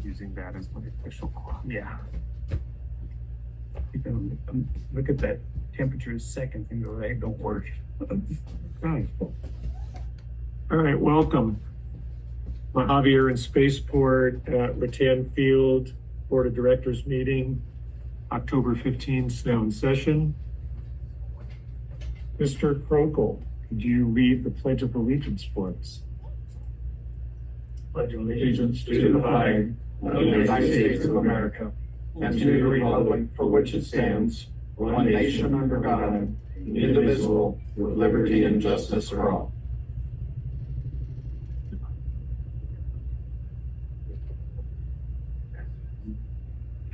using that as my official clock. Yeah. Look at that temperature seconds and go, they don't work. Okay. All right, welcome. Mojave Air and Spaceport at Rattan Field Board of Directors meeting, October 15th, now in session. Mr. Krokel, could you read the Pledge of Allegiance for us? Pledge allegiance to the flag of the United States of America and to the republic for which it stands, one nation under God, indivisible, with liberty and justice for all.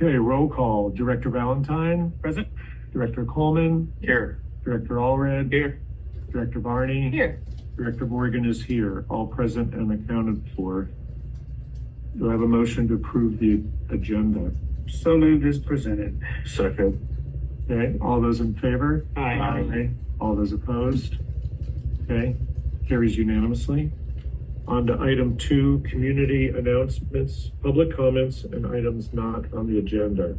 Okay, roll call. Director Valentine? Present. Director Coleman? Here. Director Allred? Here. Director Barney? Here. Director Morgan is here. All present and accounted for. Do I have a motion to approve the agenda? So moved as presented. Second. Okay, all those in favor? Aye. Aye. All those opposed? Okay, carries unanimously. On to item 2, community announcements, public comments, and items not on the agenda.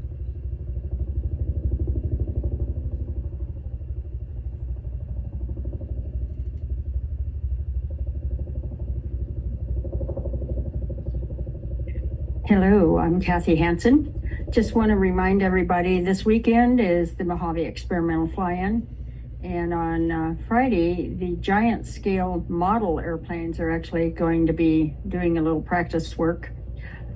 Hello, I'm Kathy Hansen. Just want to remind everybody this weekend is the Mojave Experimental Fly-In. And on Friday, the giant scale model airplanes are actually going to be doing a little practice work.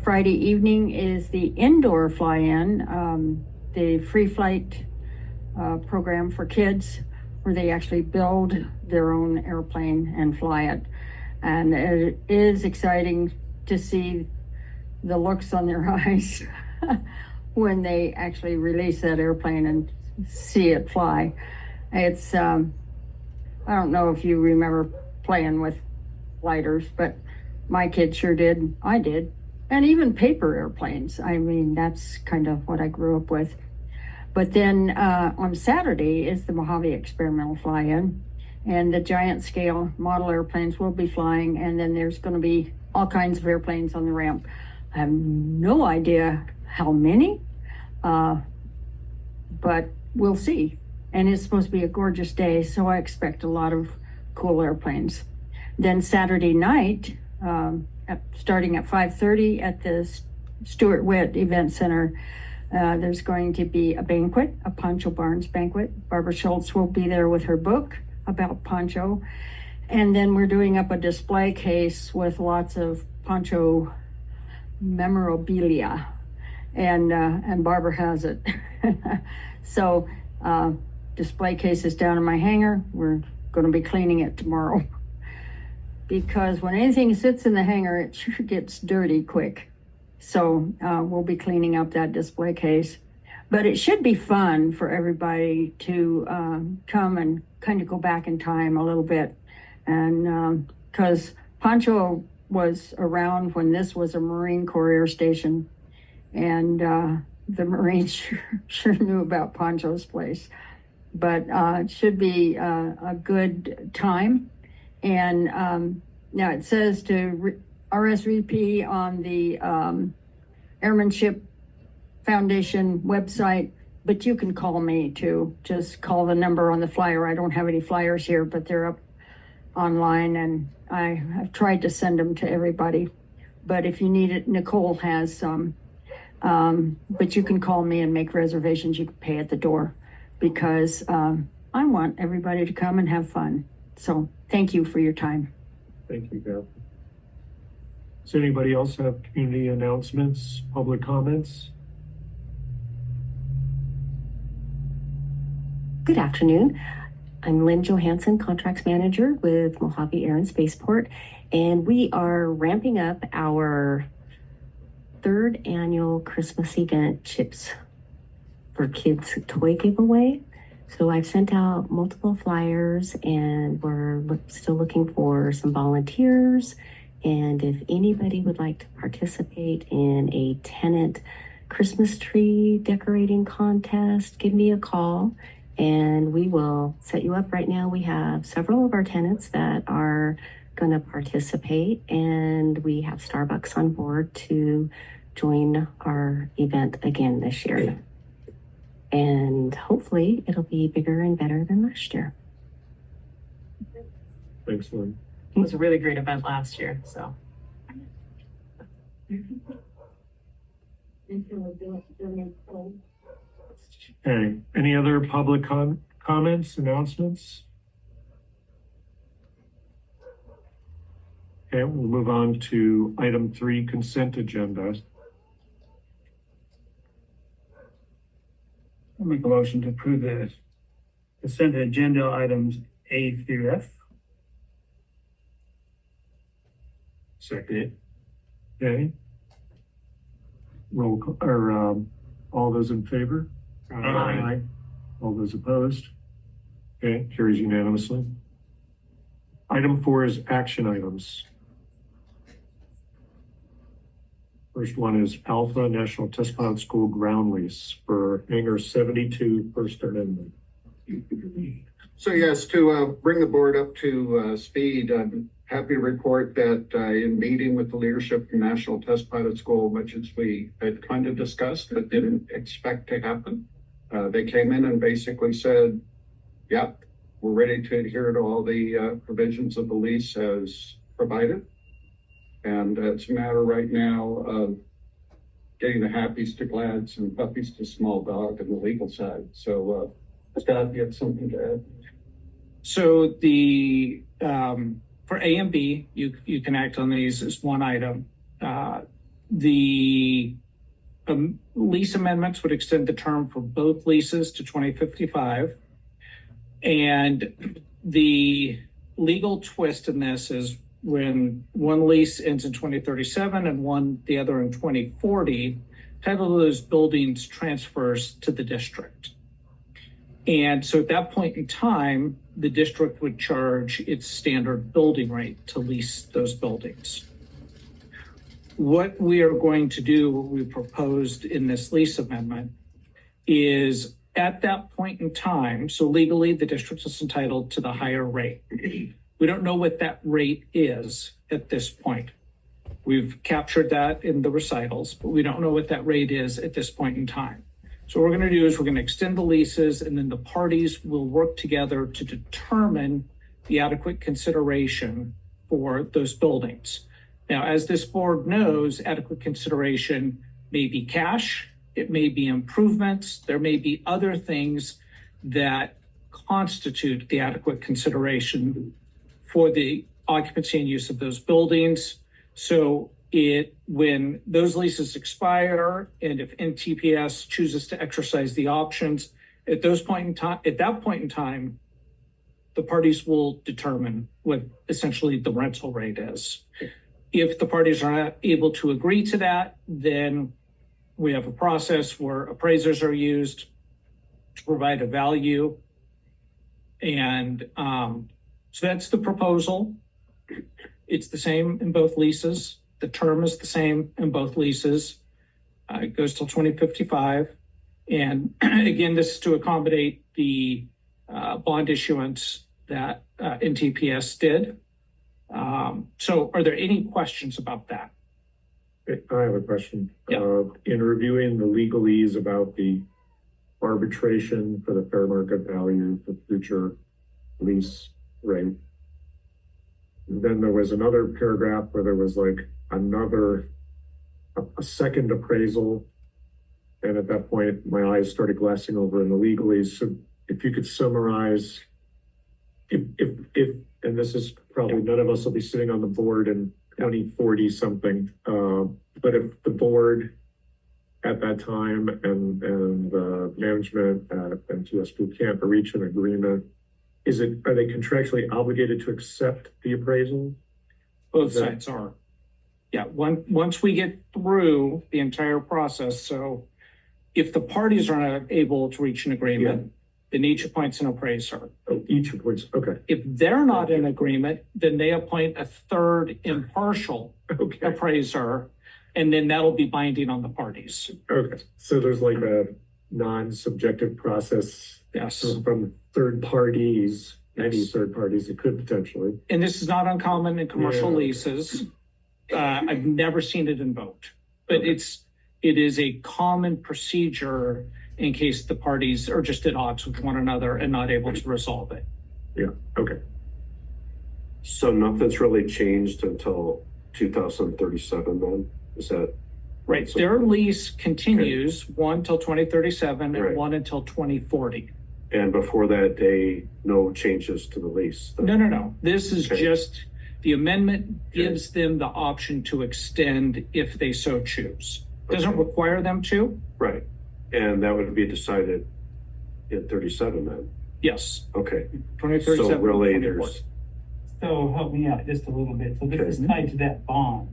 Friday evening is the indoor fly-in, the free flight program for kids, where they actually build their own airplane and fly it. And it is exciting to see the looks on their eyes when they actually release that airplane and see it fly. It's, I don't know if you remember playing with lighters, but my kids sure did. I did. And even paper airplanes. I mean, that's kind of what I grew up with. But then on Saturday is the Mojave Experimental Fly-In, and the giant scale model airplanes will be flying, and then there's going to be all kinds of airplanes on the ramp. I have no idea how many, but we'll see. And it's supposed to be a gorgeous day, so I expect a lot of cool airplanes. Then Saturday night, starting at 5:30 at the Stuart Witt Event Center, there's going to be a banquet, a Poncho Barnes banquet. Barbara Schultz will be there with her book about Poncho. And then we're doing up a display case with lots of Poncho memorabilia. And Barbara has it. So, display case is down in my hangar. We're going to be cleaning it tomorrow because when anything sits in the hangar, it sure gets dirty quick. So we'll be cleaning up that display case. But it should be fun for everybody to come and kind of go back in time a little bit. And because Poncho was around when this was a Marine Corps air station, and the Marines sure knew about Poncho's place. But it should be a good time. And now it says to RSVP on the Airmanship Foundation website, but you can call me too. Just call the number on the flyer. I don't have any flyers here, but they're up online, and I've tried to send them to everybody. But if you need it, Nicole has some. But you can call me and make reservations. You can pay at the door, because I want everybody to come and have fun. So thank you for your time. Thank you, Beth. Does anybody else have community announcements, public comments? Good afternoon. I'm Lynn Johansson, Contracts Manager with Mojave Air and Spaceport, and we are ramping up our 3rd annual Christmas event, Chips for Kids toy giveaway. So I've sent out multiple flyers, and we're still looking for some volunteers. And if anybody would like to participate in a tenant Christmas tree decorating contest, give me a call and we will set you up. Right now we have several of our tenants that are going to participate, and we have Starbucks on board to join our event again this year. And hopefully it'll be bigger and better than last year. Thanks, Lynn. It was a really great event last year, so. Okay, any other public comments, announcements? Okay, we'll move on to item 3, consent agenda. I'll make a motion to approve the consent agenda items A through F. Second. Okay. Roll call, or, all those in favor? Aye. All those opposed? Okay, carries unanimously. Item 4 is action items. First one is Alpha National Test Pilot School ground lease for hangar 72 First Amendment. So yes, to bring the board up to speed, I'm happy to report that in meeting with the leadership from National Test Pilot School, much as we had kind of discussed but didn't expect to happen, they came in and basically said, yep, we're ready to adhere to all the provisions of the lease as provided. And it's a matter right now of getting the happies to glads and puppies to small dog on the legal side. So Scott, you have something to add? So the, for A and B, you can act on these as one item. The lease amendments would extend the term for both leases to 2055. And the legal twist in this is when one lease ends in 2037 and the other in 2040, title of those buildings transfers to the district. And so at that point in time, the district would charge its standard building rate to lease those buildings. What we are going to do, what we proposed in this lease amendment, is at that point in time, so legally the district is entitled to the higher rate. We don't know what that rate is at this point. We've captured that in the recitals, but we don't know what that rate is at this point in time. So what we're going to do is we're going to extend the leases, and then the parties will work together to determine the adequate consideration for those buildings. Now, as this board knows, adequate consideration may be cash, it may be improvements, there may be other things that constitute the adequate consideration for the occupancy and use of those buildings. So when those leases expire, and if NTPS chooses to exercise the options, at that point in time, the parties will determine what essentially the rental rate is. If the parties are not able to agree to that, then we have a process where appraisers are used to provide a value. And so that's the proposal. It's the same in both leases. The term is the same in both leases. It goes till 2055. And again, this is to accommodate the bond issuance that NTPS did. So are there any questions about that? I have a question. Yeah. In reviewing the legalese about the arbitration for the fair market value for future lease rate, then there was another paragraph where there was like a second appraisal. And at that point, my eyes started glassing over in the legalese. So if you could summarize, if and this is probably none of us will be sitting on the board in 2040 something, but if the board at that time and management at MTSP can't reach an agreement, are they contractually obligated to accept the appraisal? Both sides are. Yeah, once we get through the entire process, so if the parties are not able to reach an agreement, then each appoints an appraiser. Oh, each appoints, okay. If they're not in agreement, then they appoint a third impartial appraiser, and then that'll be binding on the parties. Okay, so there's like a non-subjective process. Yes. From third parties, any Yes. third parties it could potentially. And this is not uncommon in commercial Yeah. leases. I've never seen it invoked. But it is a common procedure in case the parties are just at odds with one another and not able to resolve it. Yeah, okay. So nothing's really changed until 2037 then? Is that? Right, their lease continues, one till 2037 Right. and one until 2040. And before that day, no changes to the lease? No. This is Okay. just, the amendment gives them the option to extend if they so choose. Doesn't Okay. require them to, Right. And that would be decided in 37 then? yes, Okay. 2037. So really 2040. there's, So help me out just a little bit. So this is Okay. tied to that bond.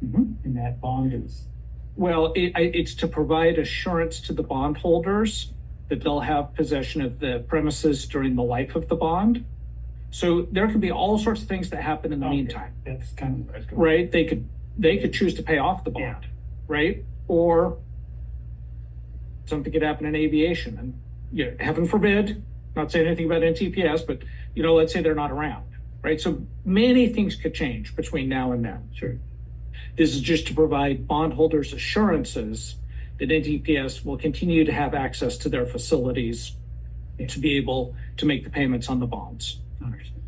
Mhm. And that bond is, Well, it's to provide assurance to the bondholders that they'll have possession of the premises during the life of the bond. So there could be all sorts of things that happen in the Okay. meantime, that's kind of. That's right? They could choose to pay off the bond, Yeah. right? Or something could happen in aviation, and heaven forbid, not saying anything about NTPS, but let's say they're not around, right? So many things could change between now and then. Sure. This is just to provide bondholders assurances that NTPS will continue to have access to their facilities to be able to make the payments on the bonds. Understood.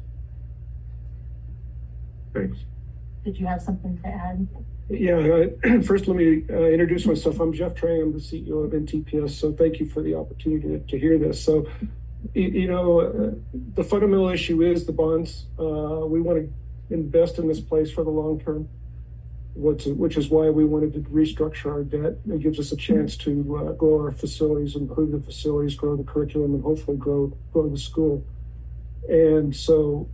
Thanks. Did you have something to add? Yeah, first let me introduce myself. I'm Jeff Trang. I'm the CEO of NTPS. So thank you for the opportunity to hear this. So, the fundamental issue is the bonds. We want to invest in this place for the long term, which is why we wanted to restructure our debt. It gives us a chance to grow our facilities, improve the facilities, grow the curriculum, and hopefully grow the school. And so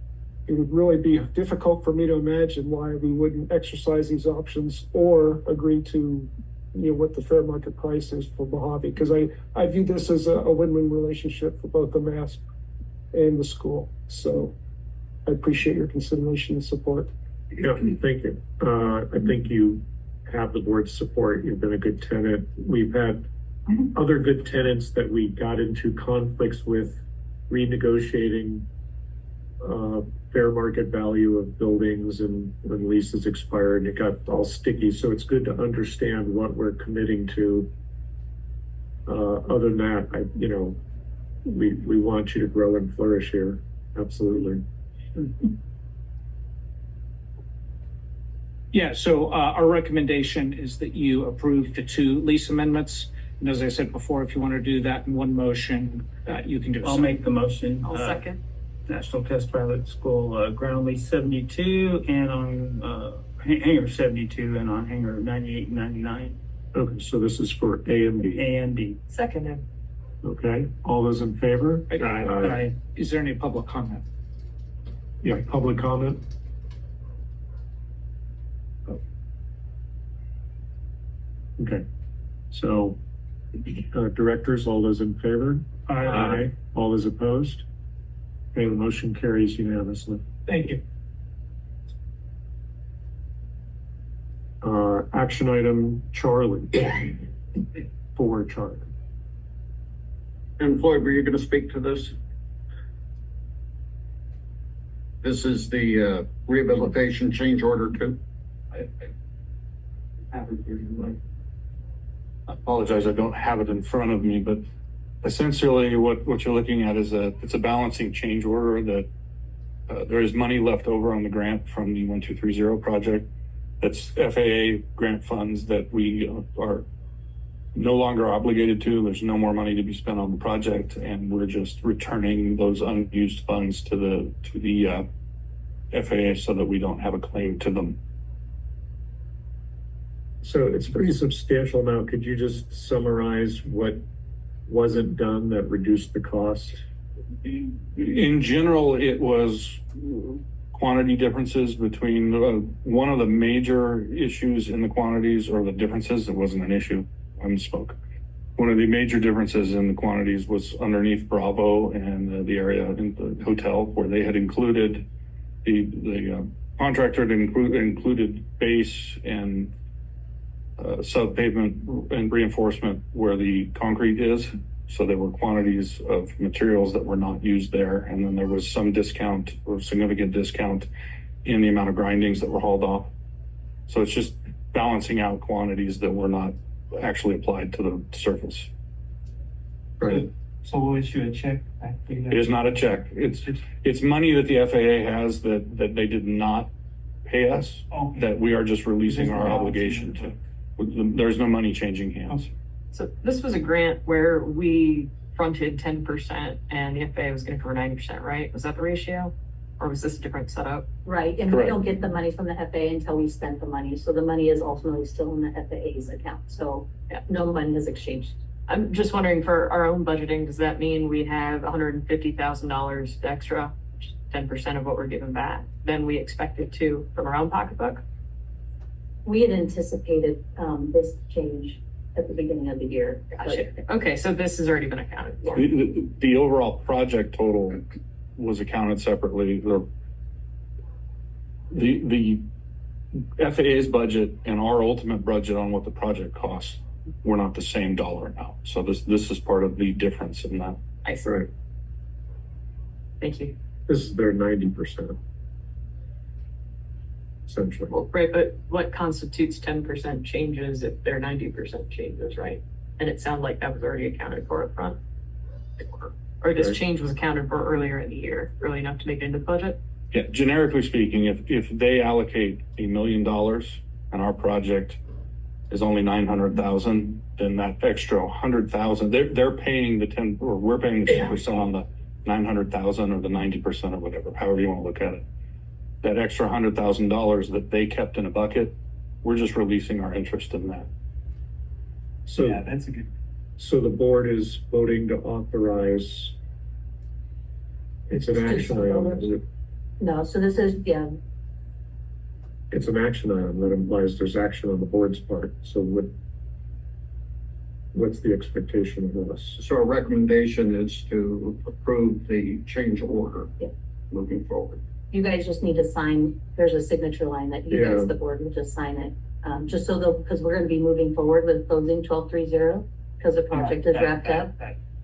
it would really be difficult for me to imagine why we wouldn't exercise these options or agree to, what the fair market price is for Mojave. Because I view this as a win-win relationship for both the MASP and the school. So I appreciate your consideration and support. Yeah, thank you. I think you have the board's support. You've been a good tenant. We've had other good tenants that we got into conflicts with renegotiating fair market value of buildings, and when leases expired, it got all sticky. So it's good to understand what we're committing to. Other than that, we want you to grow and flourish here. Absolutely. Yeah, so our recommendation is that you approve the two lease amendments. And as I said before, if you want to do that in one motion, you can do so. I'll make the motion. I'll second. National Test Pilot School, ground lease 72 and on, hangar 72 and on hangar 98 and 99, Okay, so this is for A and B. A and B. Seconded. Okay, all those in favor? Aye. Is there any public comment? Yeah, public comment? Okay, so, directors, all those in favor? Aye. All those opposed? Okay, the motion carries unanimously. Thank you. Action item Charlie. For Charlie. And Floyd, were you going to speak to this? This is the rehabilitation change order too? I apologize, I don't have it in front of me, but essentially what you're looking at is it's a balancing change order that there is money left over on the grant from the 1230 project. That's FAA grant funds that we are no longer obligated to. There's no more money to be spent on the project, and we're just returning those unused funds to the FAA so that we don't have a claim to them. So it's a pretty substantial amount. Could you just summarize what wasn't done that reduced the cost? In general, it was quantity differences between one of the major issues in the quantities, or the differences, it wasn't an issue, I misspoke. One of the major differences in the quantities was underneath Bravo and the area in the hotel, where they had included the contractor had included base and sub pavement and reinforcement where the concrete is. So there were quantities of materials that were not used there. And then there was some discount or significant discount in the amount of grindings that were hauled off. So it's just balancing out quantities that were not actually applied to the surface. Right. So we'll issue a check. It is not a check. It's money that the FAA has that they did not pay us, Okay. that we are just releasing our Just obligation to. There's no money changing hands. So this was a grant where we fronted 10% and the FAA was going to cover 90%, right? Was that the ratio? Or was this a different setup? Right, and Correct. we don't get the money from the FAA until we spend the money, so the money is ultimately still in the FAA's account, so no money is exchanged. I'm just wondering for our own budgeting, does that mean we have $150,000 extra, which is 10% of what we're giving back, than we expected to from our own pocketbook? We had anticipated, this change at the beginning of the year. Gotcha. Okay, so this has already been accounted for. The overall project total was accounted separately. The FAA's budget and our ultimate budget on what the project costs were not the same dollar amount. So this is part of the difference in that. I see. Right. Thank you. This is their 90%. Essentially. Well, right, but what constitutes 10% changes if they're 90% changes, right? And it sounded like that was already accounted for up front. Or this Right. change was accounted for earlier in the year, early enough to make it into the budget? Yeah, generically speaking, if they allocate $1 million and our project is only 900,000, then that extra 100,000, they're paying the 10, or we're paying the 10% on the 900,000 or the 90% or whatever, however you want to look at it. That extra $100,000 that they kept in a bucket, we're just releasing our interest in that. So, Yeah, that's a good. so the board is voting to authorize. It's an action item. No, so this is, It's an action item that implies there's action on the board's part. So what's the expectation of us? So our recommendation is to approve the change order Yeah. moving forward. you guys just need to sign, there's a signature line that you Yeah. guys, the board, will just sign it. Just so because we're gonna be moving forward with closing 1230, because the project is wrapped up.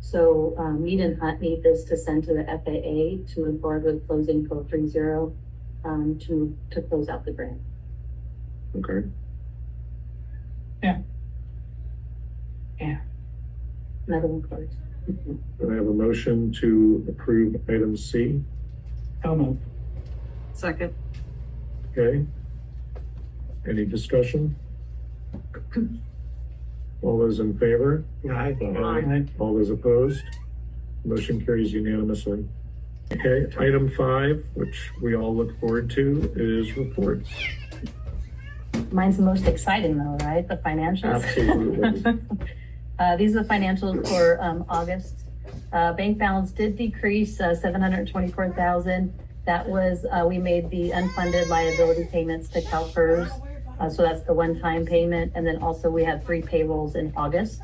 So, Mead and Hunt need this to send to the FAA to move forward with closing 1230, to close out the grant. Okay. Another one closed. Do I have a motion to approve item C? So moved. Second. Okay. Any discussion? All those in favor? Aye. All those opposed? Motion carries unanimously. Okay, item 5, which we all look forward to, is reports. Mine's the most exciting though, right? The financials. Absolutely. These are the financials for August. Bank balance did decrease 724,000. That was, we made the unfunded liability payments to CalPERS. So that's the one-time payment. And then also we had 3 payrolls in August.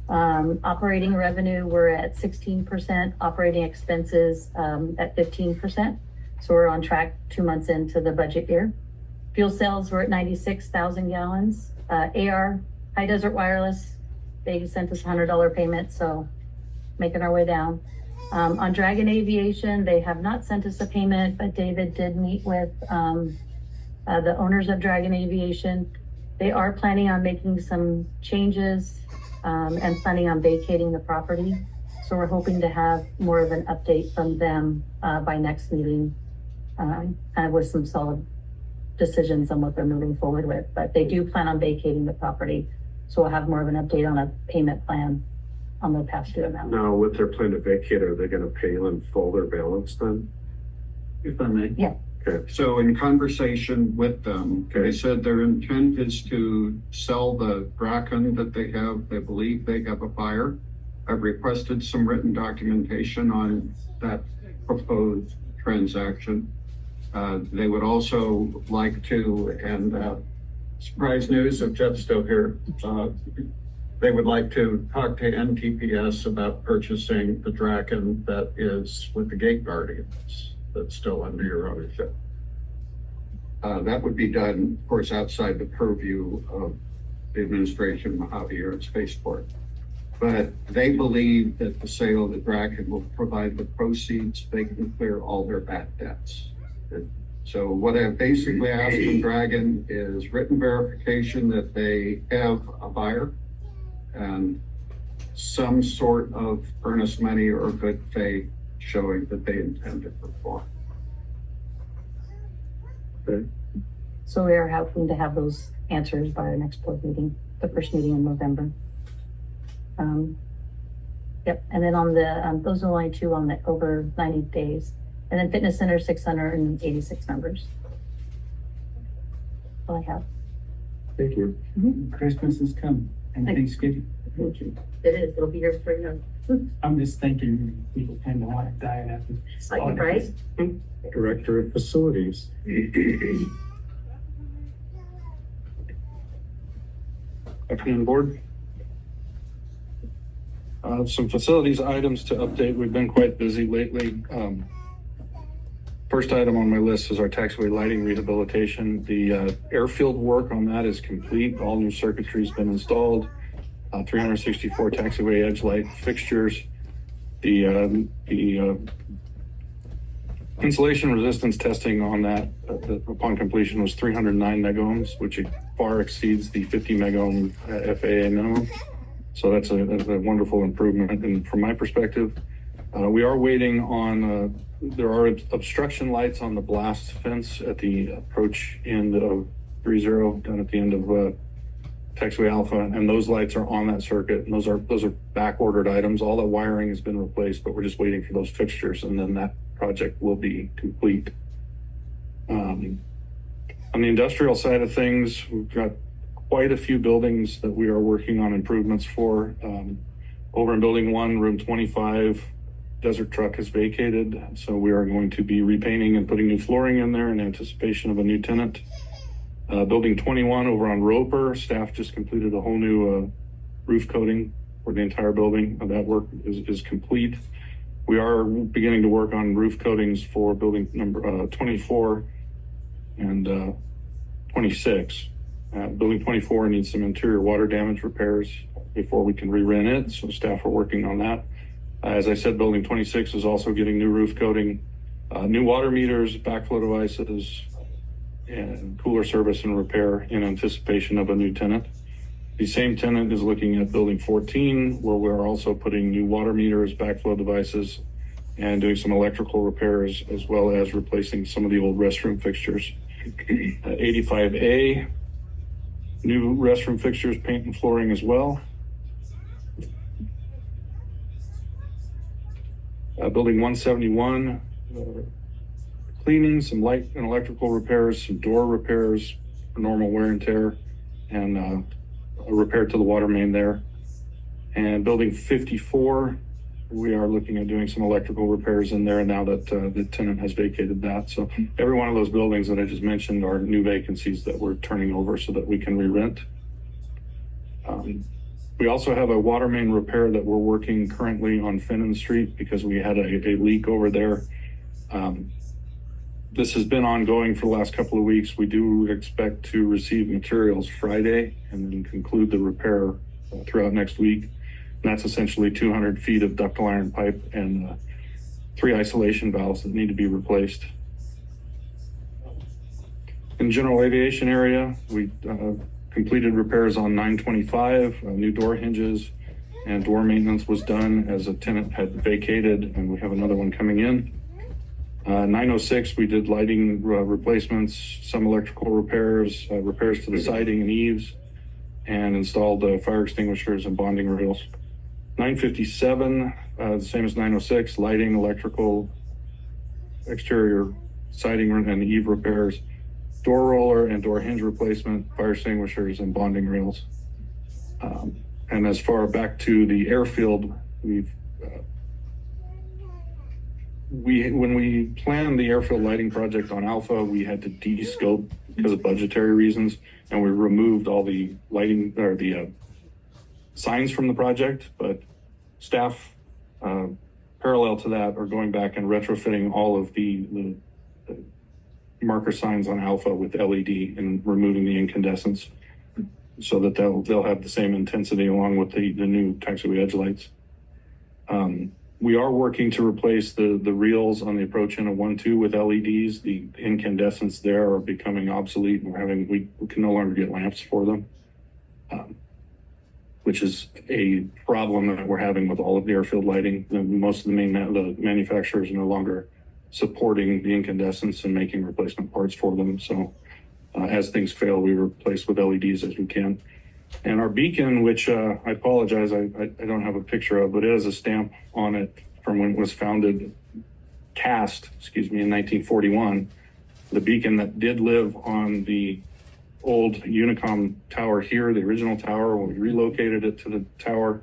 Operating revenue, we're at 16%, operating expenses at 15%. So we're on track 2 months into the budget year. Fuel sales were at 96,000 gallons. AR, High Desert Wireless, they sent us $100 payment, so making our way down. On Dragon Aviation, they have not sent us a payment, but David did meet with the owners of Dragon Aviation. They are planning on making some changes and planning on vacating the property. So we're hoping to have more of an update from them by next meeting, kind of with some solid decisions on what they're moving forward with. But they do plan on vacating the property. So we'll have more of an update on a payment plan on the past due amount. Now, with their plan to vacate, are they going to pay in full their balance then? If I may. Yeah. Okay. So in conversation with them, they said their intent is to sell the Draken that they have. They believe they have a buyer. I've requested some written documentation on that proposed transaction. They would also like to, and surprise news if Jeff's still here, they would like to talk to NTPS about purchasing the Draken that is with the Gate Guardians that's still under your ownership. That would be done, of course, outside the purview of the administration, Mojave Air and Spaceport. But they believe that the sale of the Draken will provide the proceeds. They can clear all their bad debts. So what I basically asked from Dragon is written verification that they have a buyer and some sort of earnest money or good faith showing that they intend to perform. So we are hoping to have those answers by our next board meeting, the first meeting in November. Yep, and then on the, those are only two on the over 90 days. And then fitness center, 686 members. All I have. Thank you. Christmas is coming and Thanksgiving. It is, it'll be here before you know. I'm just thinking people tend to want to diet after. It's like, right? Director of Facilities. Afternoon, board. Some facilities items to update. We've been quite busy lately. First item on my list is our taxiway lighting rehabilitation. The airfield work on that is complete. All new circuitry's been installed. 364 taxiway edge light fixtures. The insulation resistance testing on that upon completion was 309 megohms, which far exceeds the 50 megohm FAA minimum. So that's a wonderful improvement. And from my perspective, we are waiting on, there are obstruction lights on the blast fence at the approach end of 30 down at the end of taxiway Alpha, and those lights are on that circuit. And those are back ordered items. All the wiring has been replaced, but we're just waiting for those fixtures, and then that project will be complete. On the industrial side of things, we've got quite a few buildings that we are working on improvements for. Over in building 1, room 25, Desert Truck has vacated. So we are going to be repainting and putting new flooring in there in anticipation of a new tenant. Building 21 over on Roper, staff just completed a whole new roof coating for the entire building. That work is complete. We are beginning to work on roof coatings for building number 24 and 26. Building 24 needs some interior water damage repairs before we can re-rent it, so staff are working on that. As I said, building 26 is also getting new roof coating, new water meters, backflow devices, and cooler service and repair in anticipation of a new tenant. The same tenant is looking at building 14, where we're also putting new water meters, backflow devices, and doing some electrical repairs, as well as replacing some of the old restroom fixtures. 85A, new restroom fixtures, paint and flooring as well. Building 171, cleaning, some light and electrical repairs, some door repairs for normal wear and tear, and a repair to the water main there. And building 54, we are looking at doing some electrical repairs in there now that the tenant has vacated that. So every one of those buildings that I just mentioned are new vacancies that we're turning over so that we can re-rent. We also have a water main repair that we're working currently on Finnan Street because we had a leak over there. This has been ongoing for the last couple of weeks. We do expect to receive materials Friday and then conclude the repair throughout next week. And that's essentially 200 feet of ductile iron pipe and 3 isolation valves that need to be replaced. In general aviation area, we completed repairs on 925, new door hinges, and door maintenance was done as a tenant had vacated, and we have another one coming in. 906, we did lighting replacements, some electrical repairs, repairs to the siding and eaves, and installed fire extinguishers and bonding rails. 957, the same as 906, lighting, electrical, exterior siding and eave repairs, door roller and door hinge replacement, fire extinguishers, and bonding rails. And as far back to the airfield, when we planned the airfield lighting project on Alpha, we had to de-scope because of budgetary reasons, and we removed all the lighting or the signs from the project. But staff, parallel to that, are going back and retrofitting all of the marker signs on Alpha with LED and removing the incandescents so that they'll have the same intensity along with the new taxiway edge lights. We are working to replace the reels on the approach in a 1-2 with LEDs. The incandescents there are becoming obsolete, and we can no longer get lamps for them, which is a problem that we're having with all of the airfield lighting. Most of the manufacturers are no longer supporting the incandescents and making replacement parts for them. So as things fail, we replace with LEDs as we can. And our beacon, which I apologize, I don't have a picture of, but it has a stamp on it from when it was cast in 1941. The beacon that did live on the old Unicom tower here, the original tower, when we relocated it to the tower,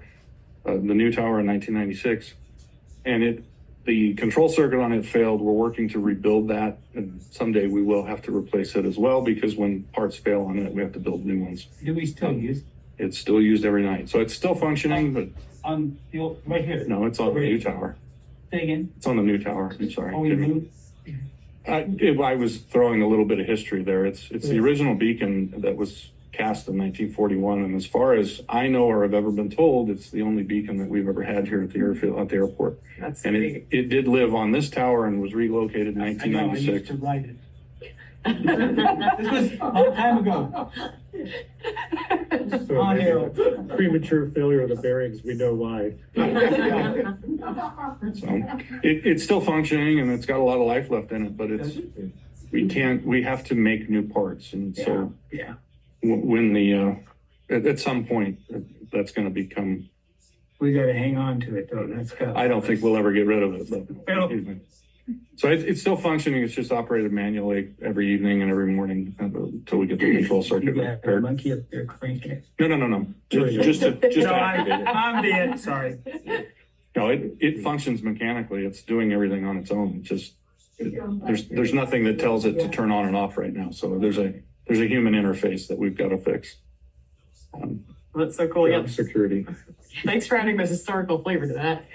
the new tower in 1996. And the control circuit on it failed. We're working to rebuild that, and someday we will have to replace it as well, because when parts fail on it, we have to build new ones. Do we still use It's still used every night, so it's still functioning, but on the old, right here? no, it's on the new tower. Say again? It's on the new tower. I'm sorry. Oh, we moved? I was throwing a little bit of history there. It's the original beacon that was cast in 1941, and as far as I know or have ever been told, it's the only beacon that we've ever had here at the airport. That's And it did live on this tower and was relocated in I know, I used 1996. to write it. This was a long time ago. So On maybe air. the premature failure of the bearings, we know why. So it's still functioning, and it's got a lot of life left in it, but we have to make new parts, and so Yeah. when at some point that's going to become. We gotta hang on to it though, that's got. I don't think we'll ever get rid of it, but. Well- So it's still functioning. It's just operated manually every evening and every morning until we get the control circuit You got a repaired. monkey up there cranking it. No. Just to No, activate it. I'm dead, sorry. No, it functions mechanically. It's doing everything on its own. There's nothing that tells it to turn on and off right now. So there's a human interface that we've got to fix. That's so cool. Yeah. Job security. Thanks for adding the historical flavor to that.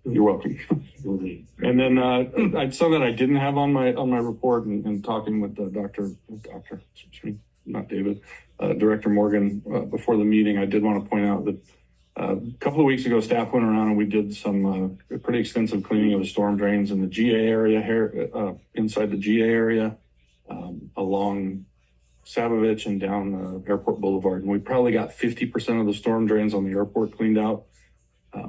You're welcome. And then something I didn't have on my report, and talking with Director Morgan before the meeting, I did want to point out that a couple of weeks ago, staff went around and we did some pretty extensive cleaning of the storm drains in the GA area here, inside the GA area, along Savovich and down Airport Boulevard. And we probably got 50% of the storm drains on the airport cleaned out.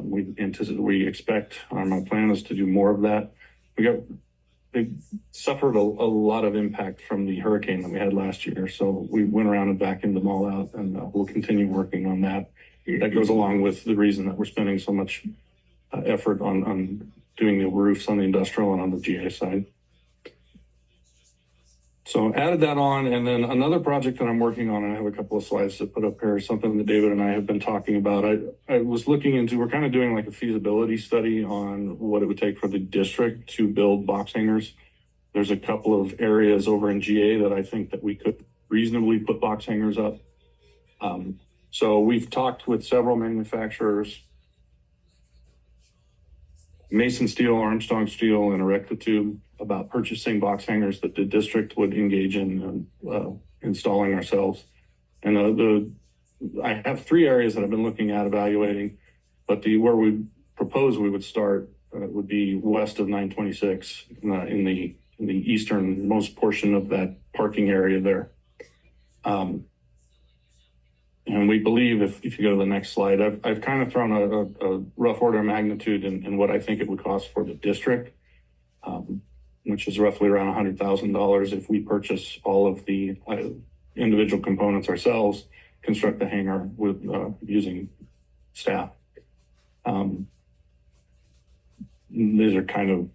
We expect, my plan is to do more of that. They suffered a lot of impact from the hurricane that we had last year. So we went around and vacuumed them all out, and we'll continue working on that. That goes along with the reason that we're spending so much effort on doing the roofs on the industrial and on the GA side. So added that on, and then another project that I'm working on, and I have a couple of slides to put up here, something that David and I have been talking about. I was looking into, we're kind of doing like a feasibility study on what it would take for the district to build box hangers. There's a couple of areas over in GA that I think that we could reasonably put box hangers up. So we've talked with several manufacturers, Mason Steel, Armstrong Steel, and Erectitube, about purchasing box hangers that the district would engage in installing ourselves. And I have 3 areas that I've been looking at evaluating, but where we propose we would start would be west of 926 in the easternmost portion of that parking area there. And we believe, if you go to the next slide, I've kind of thrown a rough order of magnitude in what I think it would cost for the district, which is roughly around $100,000 if we purchase all of the individual components ourselves, construct the hangar with using staff. These are kind of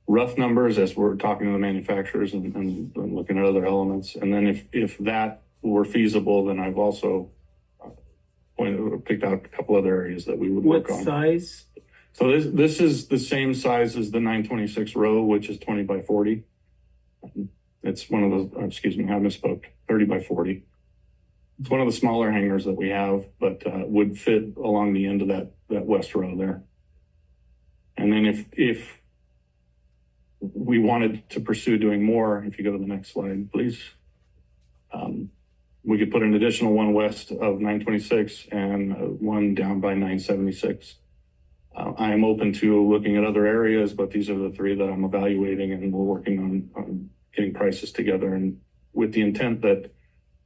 rough numbers as we're talking to the manufacturers and looking at other elements. And then if that were feasible, then I've also picked out a couple other areas that we would work on. What size? So this is the same size as the 926 row, which is 20 by 40. It's one of the, excuse me, I misspoke, 30 by 40. It's one of the smaller hangars that we have, but would fit along the end of that west row there. And then if we wanted to pursue doing more, if you go to the next slide, please. We could put an additional one west of 926 and one down by 976. I am open to looking at other areas, but these are the three that I'm evaluating, and we're working on getting prices together, and with the intent that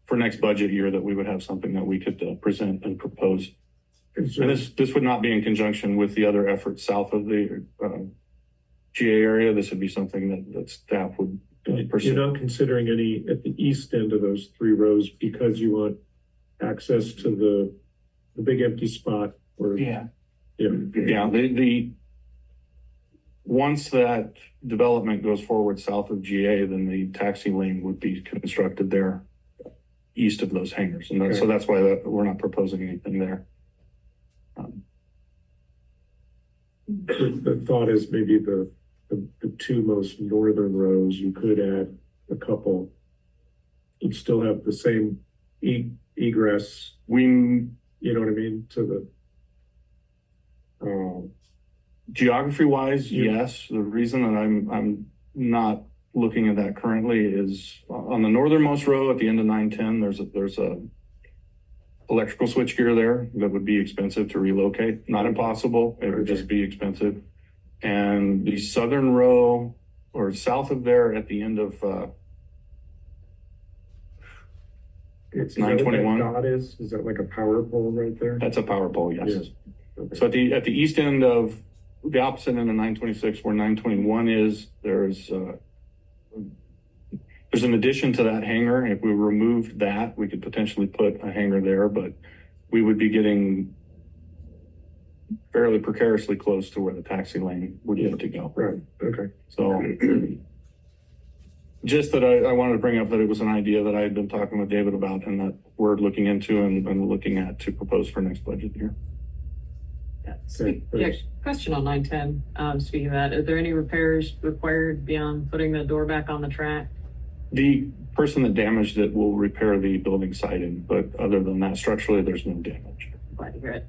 for next budget year that we would have something that we could present and propose. And this would not be in conjunction with the other efforts south of the GA area. This would be something that staff would pursue. You're not considering any at the east end of those 3 rows because you want access to the big empty spot where. Yeah. Yeah. Yeah, the once that development goes forward south of GA, then the taxi lane would be constructed there east of those hangars. And so that's why we're not proposing anything there. The thought is maybe the 2 most northern rows, you could add a couple. You'd still have the same egress, you know what I mean, to the geography wise, yes. The reason that I'm not looking at that currently is on the northernmost row at the end of 910, there's a electrical switchgear there that would be expensive to relocate. Not impossible, it would just be expensive. And the southern row or south of there at the end of it's 921. Dot is that like a power pole right there? That's a power pole, yes. Yeah. Okay. So at the east end of the opposite end of 926, where 921 is, there's an addition to that hangar. If we removed that, we could potentially put a hangar there, but we would be getting fairly precariously close to where the taxi lane would need to go. Right. Okay. So just that I wanted to bring up that it was an idea that I had been talking with David about and that we're looking into and looking at to propose for next budget year. Yeah, question on 910. Speaking of that, are there any repairs required beyond putting the door back on the track? The person that damaged it will repair the building siding, but other than that, structurally, there's no damage. Glad to hear it.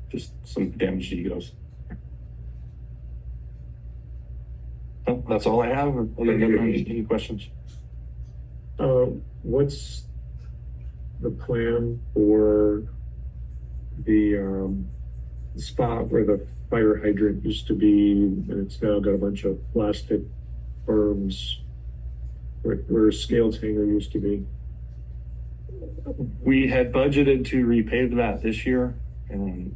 Just some damaged egos. Well, that's all I have. Any questions? What's the plan for the spot where the fire hydrant used to be, and it's now got a bunch of plastic berms where Scales hangar used to be? We had budgeted to repave that this year, and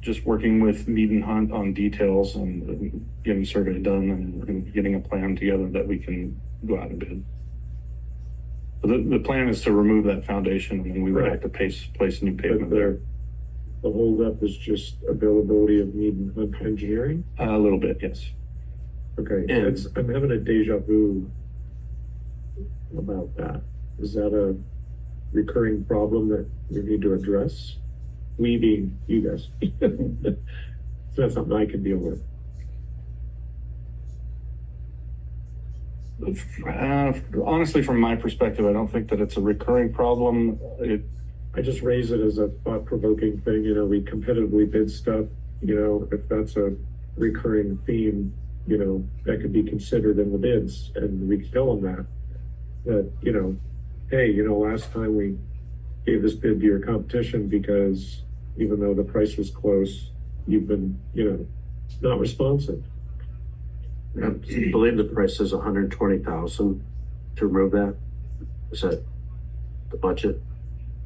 just working with Mead and Hunt on details and getting survey done and getting a plan together that we can go out and bid. But the plan is to remove that foundation, and then we would have to place new pavement there. The holdup is just availability of Mead and Hunt engineering? A little bit, yes. Okay, I'm having a deja vu about that. Is that a recurring problem that we need to address? We being you guys. It's not something I can deal with. Honestly, from my perspective, I don't think that it's a recurring problem. I just raise it as a thought-provoking thing. You know, we competitively bid stuff. You know, if that's a recurring theme, you know, that could be considered in the bids, and we can tell them that, you know, hey, you know, last time we gave this bid to your competition because even though the price was close, you've been, you know, not responsive. I believe the price is $120,000 to remove that. Is that the budget?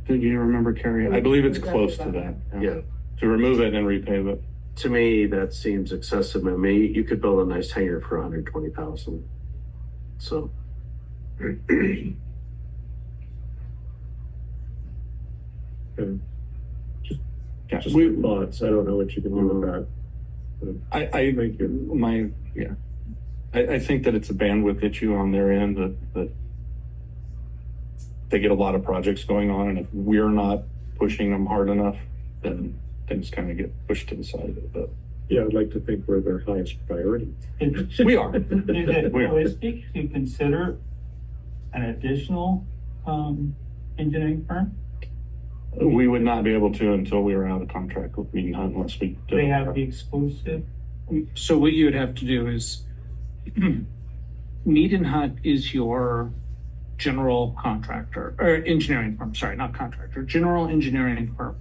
Do you remember, Carrie? I believe it's close to that. Yeah. To remove it and repave it. To me, that seems excessive. I mean, you could build a nice hangar for $120,000. So. Just thoughts. I don't know what you can do with that. I think that it's a bandwidth issue on their end that they get a lot of projects going on, and if we're not pushing them hard enough, then things kind of get pushed to the side a little bit. Yeah, I'd like to think we're their highest priority. We are. Did it realistic to consider an additional engineering firm? We would not be able to until we were out of contract with Mead and Hunt unless we did. They have the exclusive. So what you would have to do is Mead and Hunt is your general contractor or engineering firm. Sorry, not contractor, general engineering firm.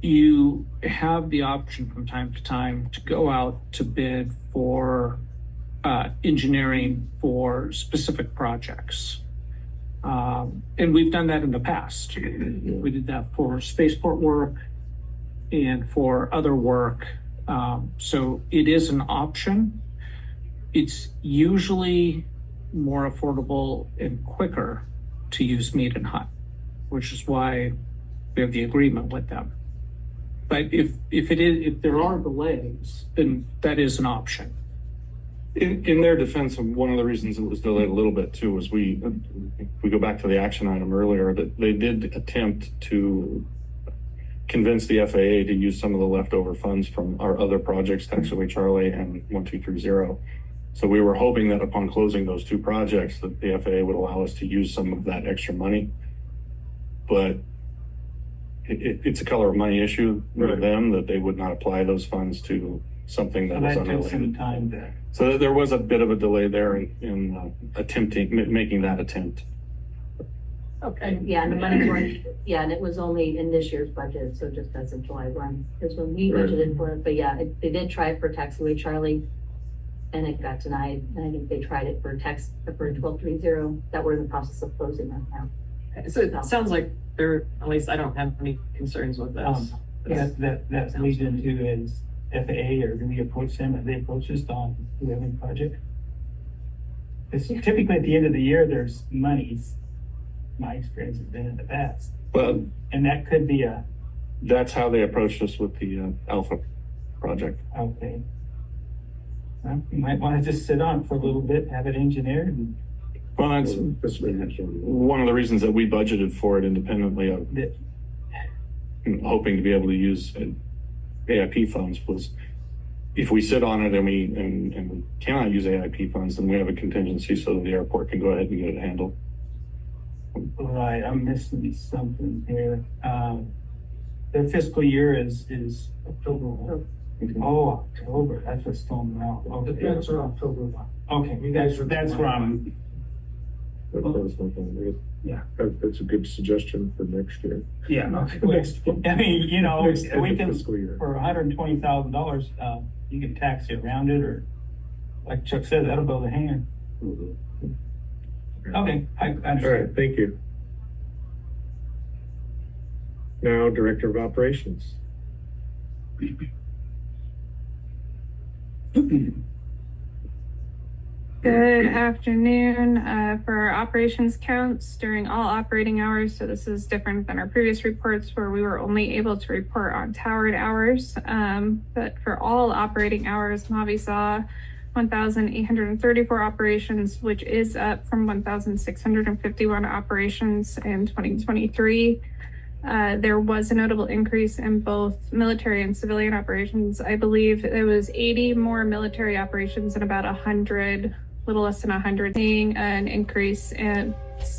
you have the option from time to time to go out to bid for engineering for specific projects. And we've done that in the past. We did that for spaceport work and for other work. So it is an option. It's usually more affordable and quicker to use Mead and Hunt, which is why we have the agreement with them. But if there are delays, then that is an option. In their defense, one of the reasons it was delayed a little bit too was we go back to the action item earlier, that they did attempt to convince the FAA to use some of the leftover funds from our other projects, Taxiway Charlie and 1230. So we were hoping that upon closing those two projects, that the FAA would allow us to use some of that extra money. But it's a color of money issue with them, that they would not apply those funds to something that was That took some unrelated. time there. So there was a bit of a delay there in making that attempt. Okay, yeah, and the money weren't, yeah, and it was only in this year's budget, so just as of July 1, is when we budgeted for it. But yeah, they did try it for Taxiway Charlie, and it got denied. And I think they tried it for 1230 that we're in the process of closing right now. So it sounds like there, at least I don't have any concerns with this. That leads into is FAA, or do we approach them and they approach us on do we have any project? It's typically at the end of the year, there's monies. My experience has been in the past. Well, And that could be that's how they approached us with the Alpha project. okay. Well, you might want to just sit on it for a little bit, have it engineered, and Well, that's one of the reasons that we budgeted for it independently of hoping to be able to use AIP funds was if we sit on it and we cannot use AIP funds, then we have a contingency so that the airport can go ahead and get it handled. right, I'm missing something here. Their fiscal year is October. Oh, October, that's what's throwing me out. Okay. That's October 1. Okay, you guys, that's where I'm, Yeah, that's a good suggestion for next year. yeah, okay. I mean, you know, we can, Fiscal year. for $120,000, you can tax it around it, or like Chuck said, that'll build a hangar. Okay, I All right, understand. thank you. Now, Director of Operations. Good afternoon. For our operations counts during all operating hours, so this is different than our previous reports where we were only able to report on towered hours. But for all operating hours, Mojave saw 1,834 operations, which is up from 1,651 operations in 2023. There was a notable increase in both military and civilian operations. I believe there was 80 more military operations and about 100, little less than 100, seeing an increase and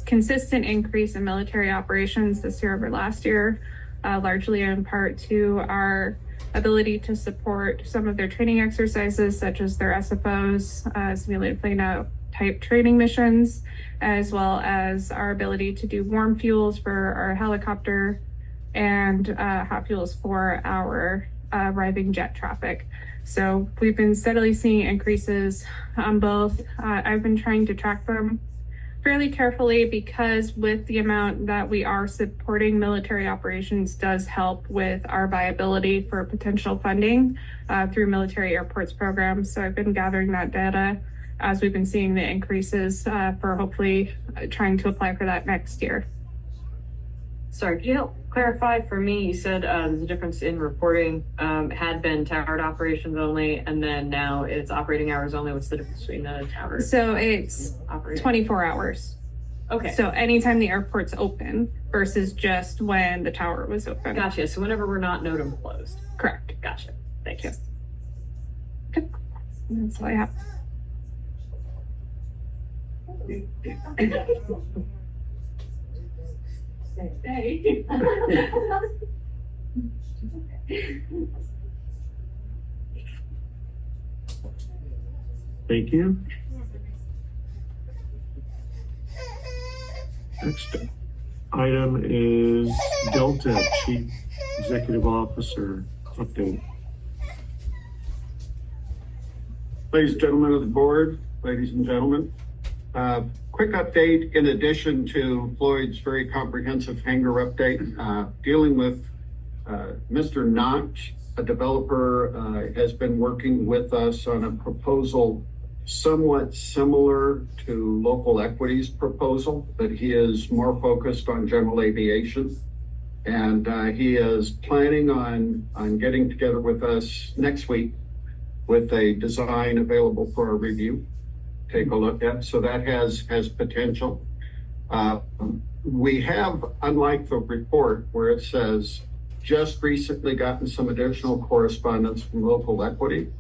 consistent increase in military operations this year over last year, largely in part to our ability to support some of their training exercises, such as their SFOs, simulated plane out type training missions, as well as our ability to do warm fuels for our helicopter and hot fuels for our arriving jet traffic. So we've been steadily seeing increases on both. I've been trying to track them fairly carefully because with the amount that we are supporting military operations does help with our viability for potential funding through military airports programs. So I've been gathering that data as we've been seeing the increases for hopefully trying to apply for that next year. Sorry, could you help clarify for me? You said there's a difference in reporting, had been towered operations only, and then now it's operating hours only. What's the difference between the towers? So it's 24 hours. Okay. So anytime the airport's open versus just when the tower was open. Gotcha. So whenever we're not NOTAM closed. Correct. Gotcha. Thank you. Okay. That's all I have. Hey. Thank you. Next item is Delta Chief executive officer update. Ladies and gentlemen of the board, ladies and gentlemen, quick update in addition to Floyd's very comprehensive hangar update, dealing with Mr. Notch, a developer, has been working with us on a proposal somewhat similar to local equities proposal, but he is more focused on general aviation. And he is planning on getting together with us next week with a design available for a review, take a look at. So that has potential. We have, unlike the report where it says, just recently gotten some additional correspondence from local equity.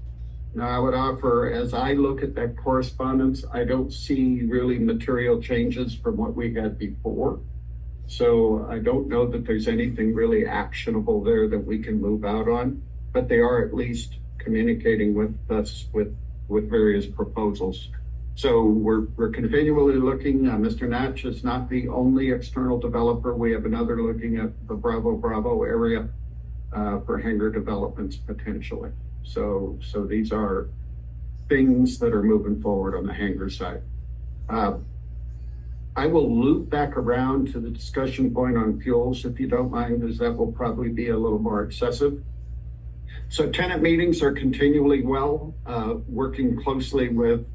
Now, I would offer, as I look at that correspondence, I don't see really material changes from what we had before. So I don't know that there's anything really actionable there that we can move out on, but they are at least communicating with us with various proposals. So we're continually looking. Mr. Natch is not the only external developer. We have another looking at the Bravo area for hangar developments potentially. So these are things that are moving forward on the hangar side. I will loop back around to the discussion point on fuels, if you don't mind, because that will probably be a little more excessive. So tenant meetings are continually working closely with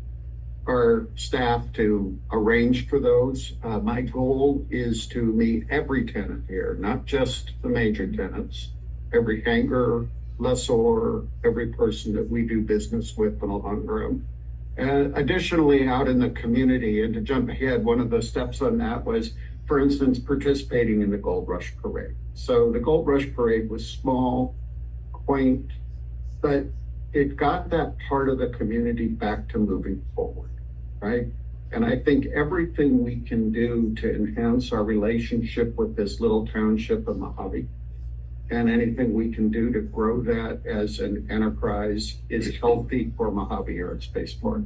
our staff to arrange for those. My goal is to meet every tenant here, not just the major tenants, every hangar, lessor, every person that we do business with in the long run. Additionally, out in the community, and to jump ahead, one of the steps on that was, for instance, participating in the Gold Rush Parade. So the Gold Rush Parade was small, quaint, but it got that part of the community back to moving forward, right? And I think everything we can do to enhance our relationship with this little township of Mojave, and anything we can do to grow that as an enterprise is healthy for Mojave Air and Spaceport.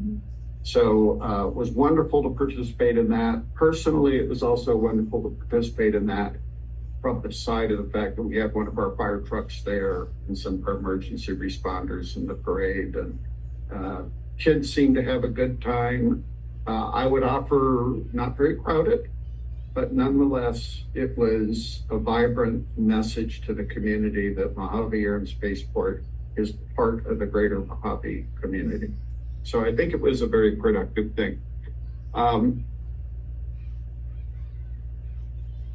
So it was wonderful to participate in that. Personally, it was also wonderful to participate in that from the side of the fact that we had one of our fire trucks there and some of our emergency responders in the parade. And kids seemed to have a good time. I would offer not very crowded, but nonetheless, it was a vibrant message to the community that Mojave Air and Spaceport is part of the greater Mojave community. So I think it was a very productive thing.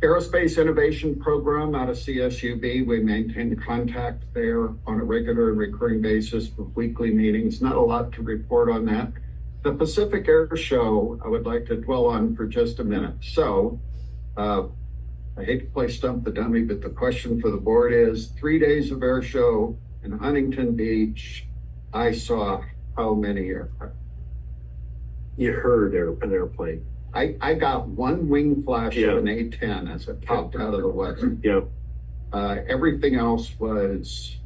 Aerospace Innovation Program out of CSUB, we maintain contact there on a regular and recurring basis with weekly meetings. Not a lot to report on that. The Pacific Air Show, I would like to dwell on for just a minute. So, I hate to play stump the dummy, but the question for the board is 3 days of air show in Huntington Beach. I saw how many aircraft? You heard an airplane. I got one wing flash of an A-10 as it popped out of the west. Yeah. Everything else was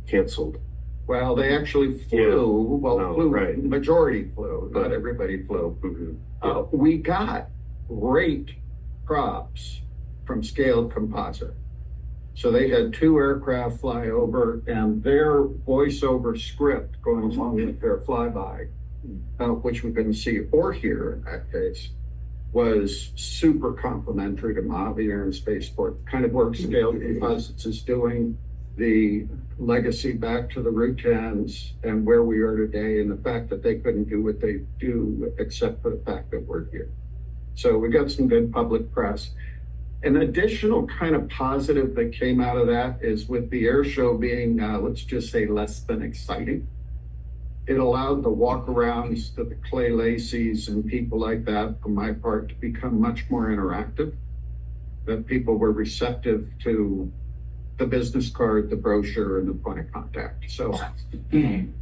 Canceled. well, they actually flew. Right. Majority flew, not everybody flew. Mm-hmm. We got great props from Scaled Composite. So they had 2 aircraft fly over, and their voiceover script going along with their flyby, which we couldn't see or hear in that case, was super complimentary to Mojave Air and Spaceport. Kind of work Scaled Composites is doing, the legacy back to the Route 10s and where we are today, and the fact that they couldn't do what they do except for the fact that we're here. So we got some good public press. An additional kind of positive that came out of that is with the air show being, let's just say, less than exciting. It allowed the walk-arounds to the Clay Lacey's and people like that, for my part, to become much more interactive. That people were receptive to the business card, the brochure, and the point of contact. So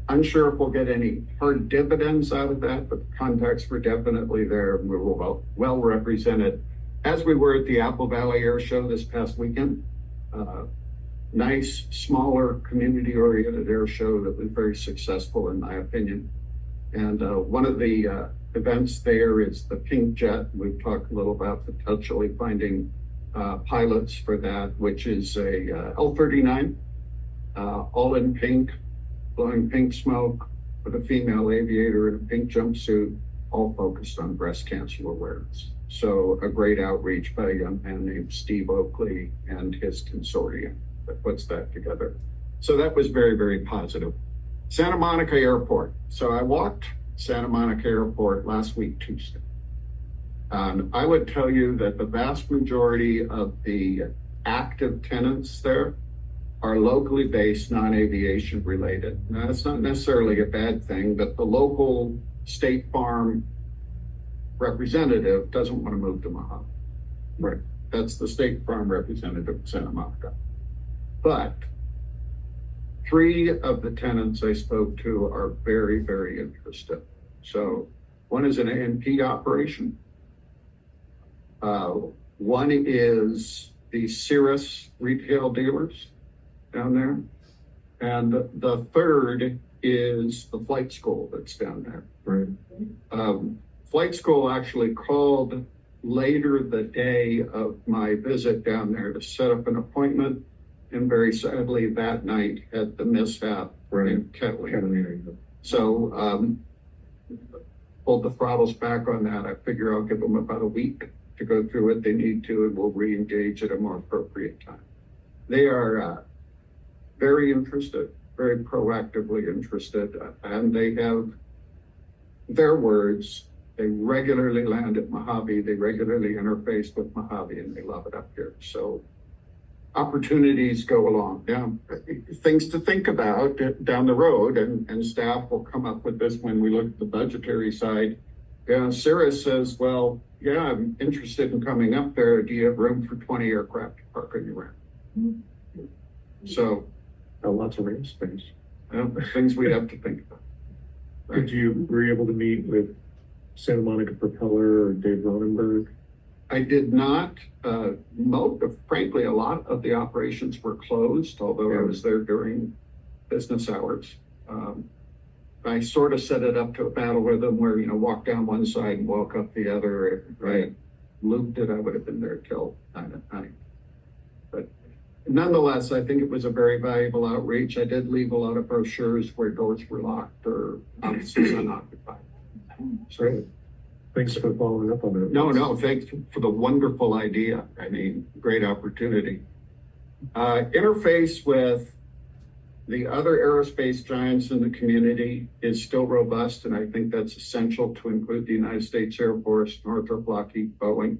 unsure if we'll get any hard dividends out of that, but the contacts were definitely there, and we were well represented, as we were at the Apple Valley Air Show this past weekend. Nice, smaller, community-oriented air show that was very successful, in my opinion. And one of the events there is the Pink Jet. We've talked a little about potentially finding pilots for that, which is a L-39, all in pink, blowing pink smoke with a female aviator in a pink jumpsuit, all focused on breast cancer awareness. So a great outreach by a young man named Steve Oakley and his consortium that puts that together. So that was very, very positive. Santa Monica Airport. So I walked Santa Monica Airport last week, Tuesday. I would tell you that the vast majority of the active tenants there are locally based, non-aviation related. Now, that's not necessarily a bad thing, but the local State Farm representative doesn't want to move to Mojave. Right. That's the State Farm representative of Santa Monica. But 3 of the tenants I spoke to are very, very interested. So one is an A&P operation. One is the Cirrus retail dealers down there. And the third is the flight school that's down there. Right. Flight school actually called later the day of my visit down there to set up an appointment. And very sadly that night had the mishap in Kettling. So pulled the throttles back on that. I figure I'll give them about a week to go through what they need to, and we'll re-engage at a more appropriate time. They are very interested, very proactively interested, and they have their words. They regularly land at Mojave, they regularly interface with Mojave, and they love it up here. So opportunities go along. Now, things to think about down the road, and staff will come up with this when we look at the budgetary side. Cirrus says, well, yeah, I'm interested in coming up there. Do you have room for 20 aircraft to park on your ramp? So, lots of ramp space. Things we have to think about. Were you able to meet with Santa Monica Propeller or Dave Ronenberg? I did not. Frankly, a lot of the operations were closed, although I was there during business hours. I sort of set it up to a battle rhythm where, walk down one side and walk up the other. If I looped it, I would have been there till 9 at night. But nonetheless, I think it was a very valuable outreach. I did leave a lot of brochures where doors were locked or offices unoccupied. So, thanks for following up on that. No, thanks for the wonderful idea. I mean, great opportunity. Interface with the other aerospace giants in the community is still robust, and I think that's essential to include the United States Air Force, Northrop, Lockheed, Boeing,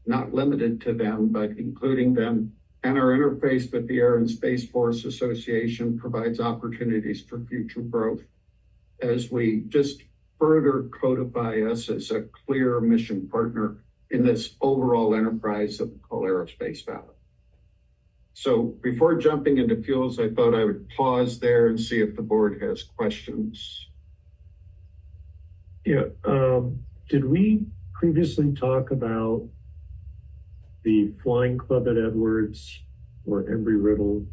not limited to them, but including them. And our interface with the Air and Space Force Association provides opportunities for future growth as we just further codify us as a clear mission partner in this overall enterprise that we call Aerospace Valley. So before jumping into fuels, I thought I would pause there and see if the board has questions. Yeah, did we previously talk about the Flying Club at Edwards or Embry-Riddle,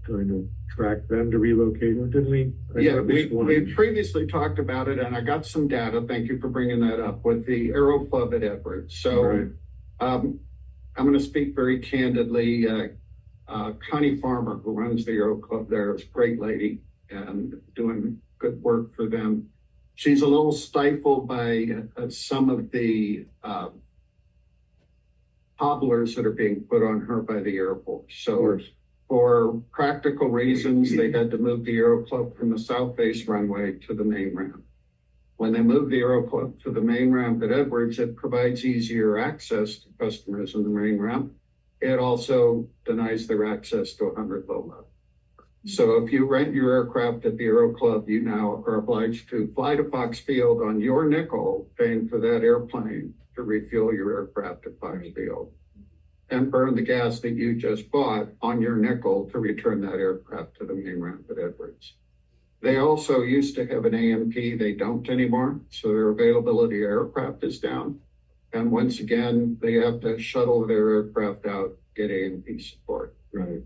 trying to track them to relocate, or did we? Yeah, we previously talked about it, and I got some data. Thank you for bringing that up with the Aero Club at Edwards. So I'm going to speak very candidly. Connie Farmer, who runs the Aero Club there, is a great lady and doing good work for them. She's a little stifled by some of the hobblers that are being put on her by the Air Force. So for practical reasons, they had to move the Aero Club from the south base runway to the main ramp. When they moved the Aero Club to the main ramp at Edwards, it provides easier access to customers in the main ramp. It also denies their access to 100 low level. So if you rent your aircraft at the Aero Club, you now are obliged to fly to Fox Field on your nickel, paying for that airplane to refuel your aircraft at Fox Field, and burn the gas that you just bought on your nickel to return that aircraft to the main ramp at Edwards. They also used to have an AMP, they don't anymore, so their availability of aircraft is down. And once again, they have to shuttle their aircraft out, get AMP support,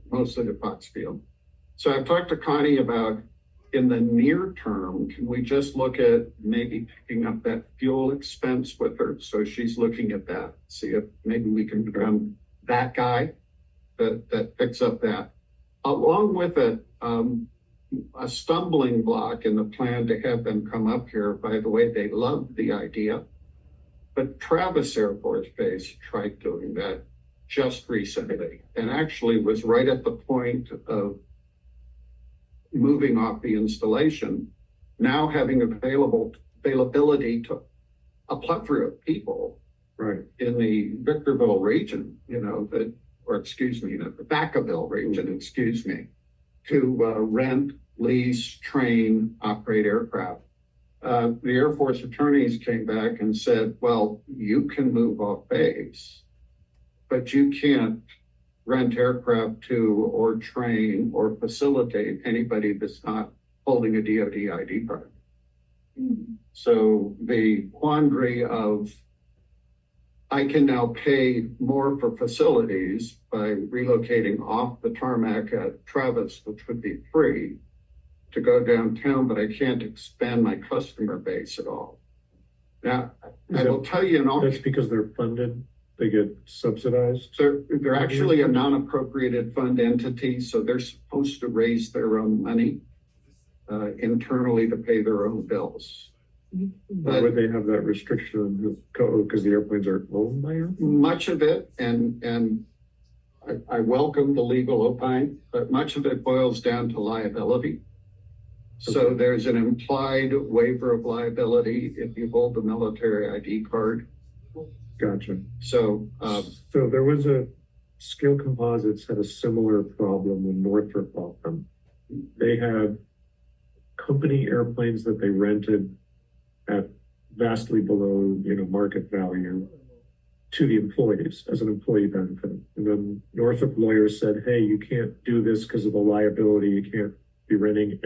mostly to Fox Field. So I've talked to Connie about, in the near term, can we just look at maybe picking up that fuel expense with her? So she's looking at that, see if maybe we can become that guy that picks up that. Along with it, a stumbling block in the plan to have them come up here. By the way, they loved the idea, but Travis Air Force Base tried doing that just recently and actually was right at the point of moving off the installation, now having availability to a plethora of people Right. in the Victorville region, the Vacaville region, to rent, lease, train, operate aircraft. The Air Force attorneys came back and said, well, you can move off base, but you can't rent aircraft to or train or facilitate anybody that's not holding a DoD ID card. So the quandary of I can now pay more for facilities by relocating off the tarmac at Travis, which would be free, to go downtown, but I can't expand my customer base at all. Now, I will tell you, That's because they're funded, they get subsidized. so they're actually a non-appropriated fund entity, so they're supposed to raise their own money internally to pay their own bills. Why would they have that restriction because the airplanes are owned by airplanes? Much of it, and I welcome the legal opine, but much of it boils down to liability. So there's an implied waiver of liability if you hold the military ID card. Gotcha. So So there was Scale Composites had a similar problem when Northrop bought them. They had company airplanes that they rented at vastly below, market value to the employees as an employee benefit. And then Northrop lawyers said, hey, you can't do this because of the liability. You can't be renting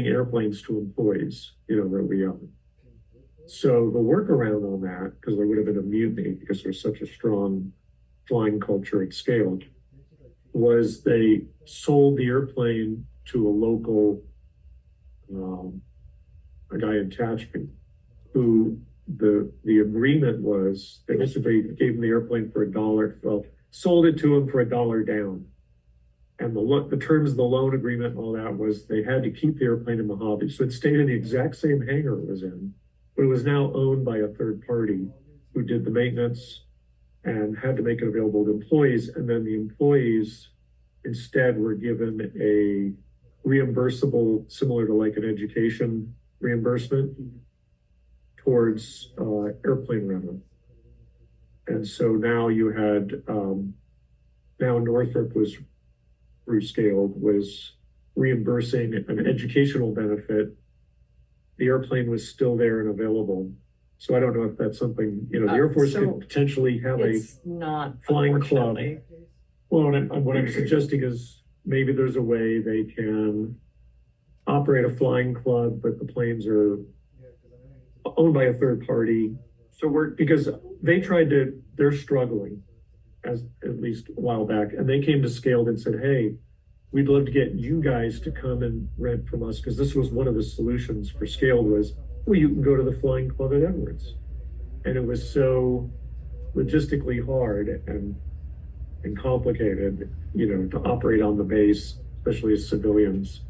airplanes to employees, that we own. So the workaround on that, because there would have been a mutiny because there's such a strong flying culture at Scale, was they sold the airplane to a local a guy in Tehachapi, who the agreement was they basically gave him the airplane for $1. Well, sold it to him for $1 down. And the terms of the loan agreement and all that was they had to keep the airplane in Mojave. So it stayed in the exact same hangar it was in, but it was now owned by a third party who did the maintenance and had to make it available to employees. And then the employees instead were given a reimbursable, similar to like an education reimbursement towards airplane rental. And so now you had, now Northrop was, through Scale, was reimbursing an educational benefit. The airplane was still there and available. So I don't know if that's something, the Air Force could potentially have a It's not flying club. unfortunately. Well, what I'm suggesting is maybe there's a way they can operate a flying club, but the planes are owned by a third party. So because they're struggling, as at least a while back, and they came to Scaled and said, hey, we'd love to get you guys to come and rent from us, because this was one of the solutions for Scaled was, well, you can go to the flying club at Edwards. And it was so logistically hard and complicated, to operate on the base, especially as civilians,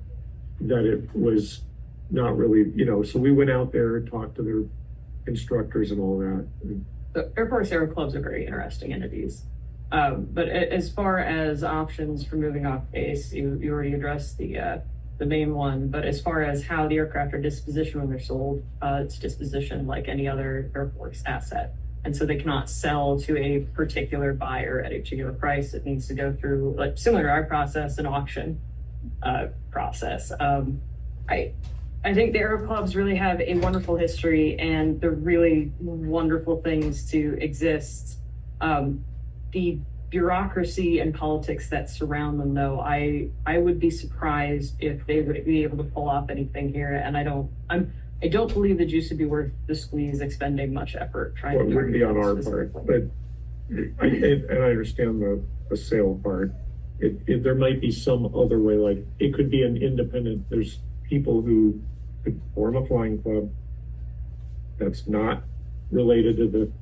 that it was not really, so we went out there and talked to their instructors and all that. The Air Force Aero Clubs are very interesting entities. But as far as options for moving off base, you already addressed the main one, but as far as how the aircraft are dispositioned when they're sold, it's dispositioned like any other Air Force asset. And so they cannot sell to a particular buyer at a particular price. It needs to go through, like similar to our process, an auction process. I think the Aero Clubs really have a wonderful history, and they're really wonderful things to exist. The bureaucracy and politics that surround them, though, I would be surprised if they would be able to pull off anything here. And I don't believe the juice would be worth the squeeze, expending much effort trying Well, to it wouldn't be on our specific part, one. but I understand the sale part. There might be some other way, like it could be an independent, there's people who could form a flying club that's not related to the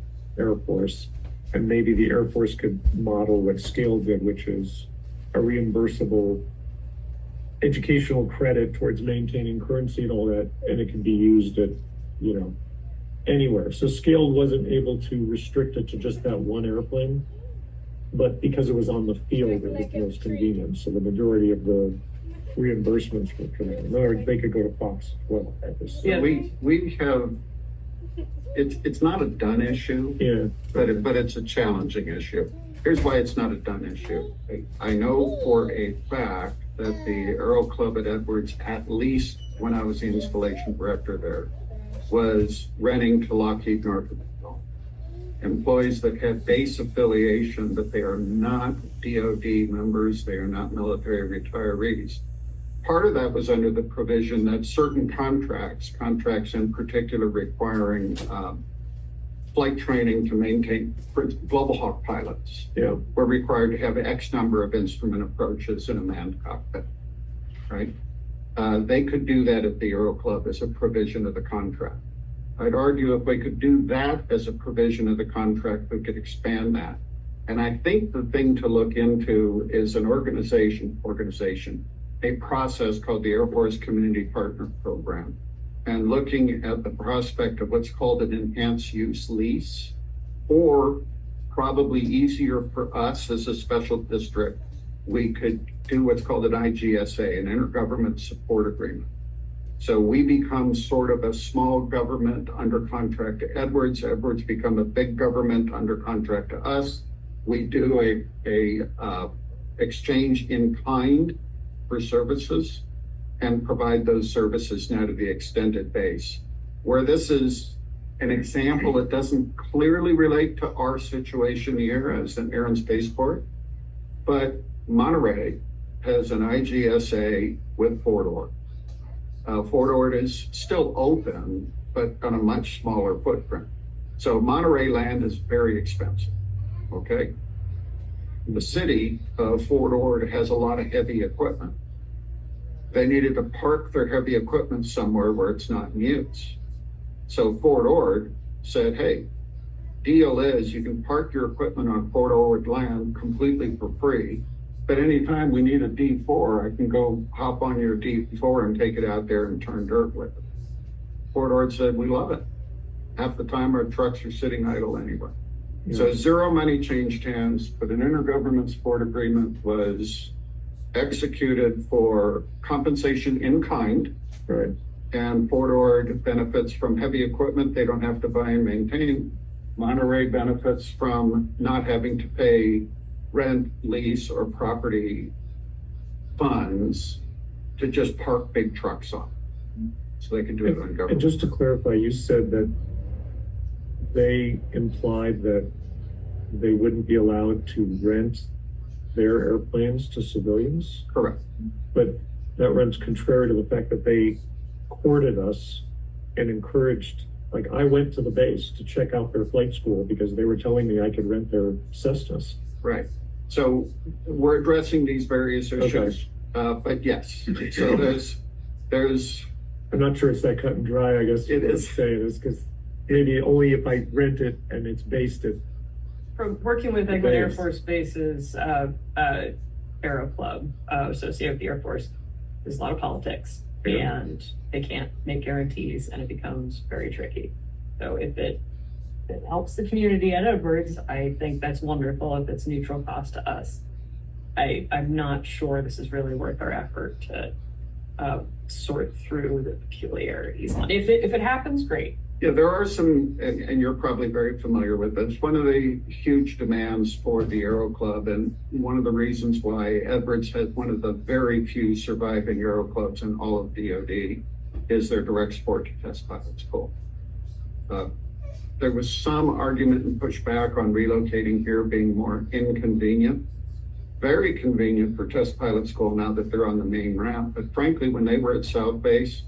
Air Force, And maybe the Air Force could model what Scale did, which is a reimbursable educational credit towards maintaining currency and all that, and it can be used at, you know, anywhere. So Scale wasn't able to restrict it to just that one airplane, but because it was on the field, it was the most convenient. So the majority of the reimbursements were coming. In other words, they could go to Fox as well. Yeah. We have, it's not a done issue, Yeah. but it's a challenging issue. Here's why it's not a done issue. I know for a fact that the Aero Club at Edwards, at least when I was the installation director there, was renting to Lockheed Northrop employees that had base affiliation, but they are not DoD members, they are not military retirees. Part of that was under the provision that certain contracts in particular requiring flight training to maintain Global Hawk pilots, were required to have X number of instrument approaches in a manned cockpit, right? They could do that at the Aero Club as a provision of the contract. I'd argue if we could do that as a provision of the contract, we could expand that. And I think the thing to look into is an organization, a process called the Air Force Community Partner Program, and looking at the prospect of what's called an enhanced use lease, or probably easier for us as a special district, we could do what's called an IGSA, an intergovernment support agreement. So we become sort of a small government under contract to Edwards. Edwards become a big government under contract to us. We do a exchange in kind for services and provide those services now to the extended base. Where this is an example, it doesn't clearly relate to our situation here as an air and spaceport, but Monterey has an IGSA with Fort Ord. Fort Ord is still open, but on a much smaller footprint. So Monterey land is very expensive, okay? The city of Fort Ord has a lot of heavy equipment. They needed to park their heavy equipment somewhere where it's not in use. So Fort Ord said, hey, deal is you can park your equipment on Fort Ord land completely for free. But anytime we need a D4, I can go hop on your D4 and take it out there and turn dirt with it. Fort Ord said, we love it. Half the time our trucks are sitting idle anyway. Yeah. So zero money changed hands, but an intergovernment support agreement was executed for compensation in kind. Right. And Fort Ord benefits from heavy equipment they don't have to buy and maintain. Monterey benefits from not having to pay rent, lease, or property funds to just park big trucks on. So they can do it on government. And just to clarify, you said that they implied that they wouldn't be allowed to rent their airplanes to civilians? Correct. But that runs contrary to the fact that they courted us and encouraged, like I went to the base to check out their flight school because they were telling me I could rent their Cessnas. Right. So we're addressing these various issues, but yes. So there's. I'm not sure it's that cut and dry. I guess it is. Say it is because maybe only if I rent it and it's based at. From working with Eglin Air Force Base's Aero Club associated with the Air Force, there's a lot of politics, and they can't make guarantees, and it becomes very tricky. So if it helps the community at Edwards, I think that's wonderful. If it's neutral cost to us, I'm not sure this is really worth our effort to sort through the peculiarities. If it happens, great. Yeah, there are some, and you're probably very familiar with this. One of the huge demands for the Aero Club, and one of the reasons why Edwards has one of the very few surviving Aero Clubs in all of DoD, is their direct support to test pilot school. There was some argument and pushback on relocating here being more inconvenient. Very convenient for test pilot school now that they're on the main ramp. But frankly, when they were at South Base,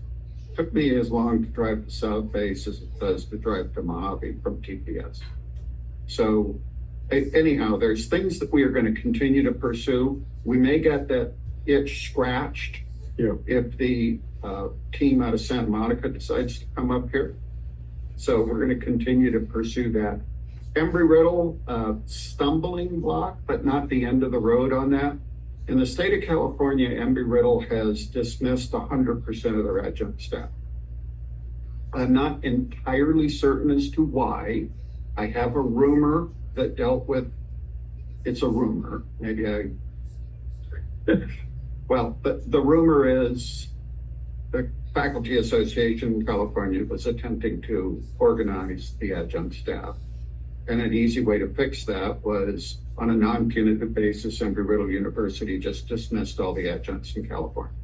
it took me as long to drive to South Base as it does to drive to Mojave from TPS. So anyhow, there's things that we are going to continue to pursue. We may get that itch scratched if the team out of Santa Monica decides to come up here. So we're going to continue to pursue that. Embry-Riddle, stumbling block, but not the end of the road on that. In the state of California, Embry-Riddle has dismissed 100% of their adjunct staff. I'm not entirely certain as to why. I have a rumor that dealt with, it's a rumor, maybe well, the rumor is the Faculty Association in California was attempting to organize the adjunct staff. And an easy way to fix that was on a non-punitive basis, Embry-Riddle University just dismissed all the adjuncts in California.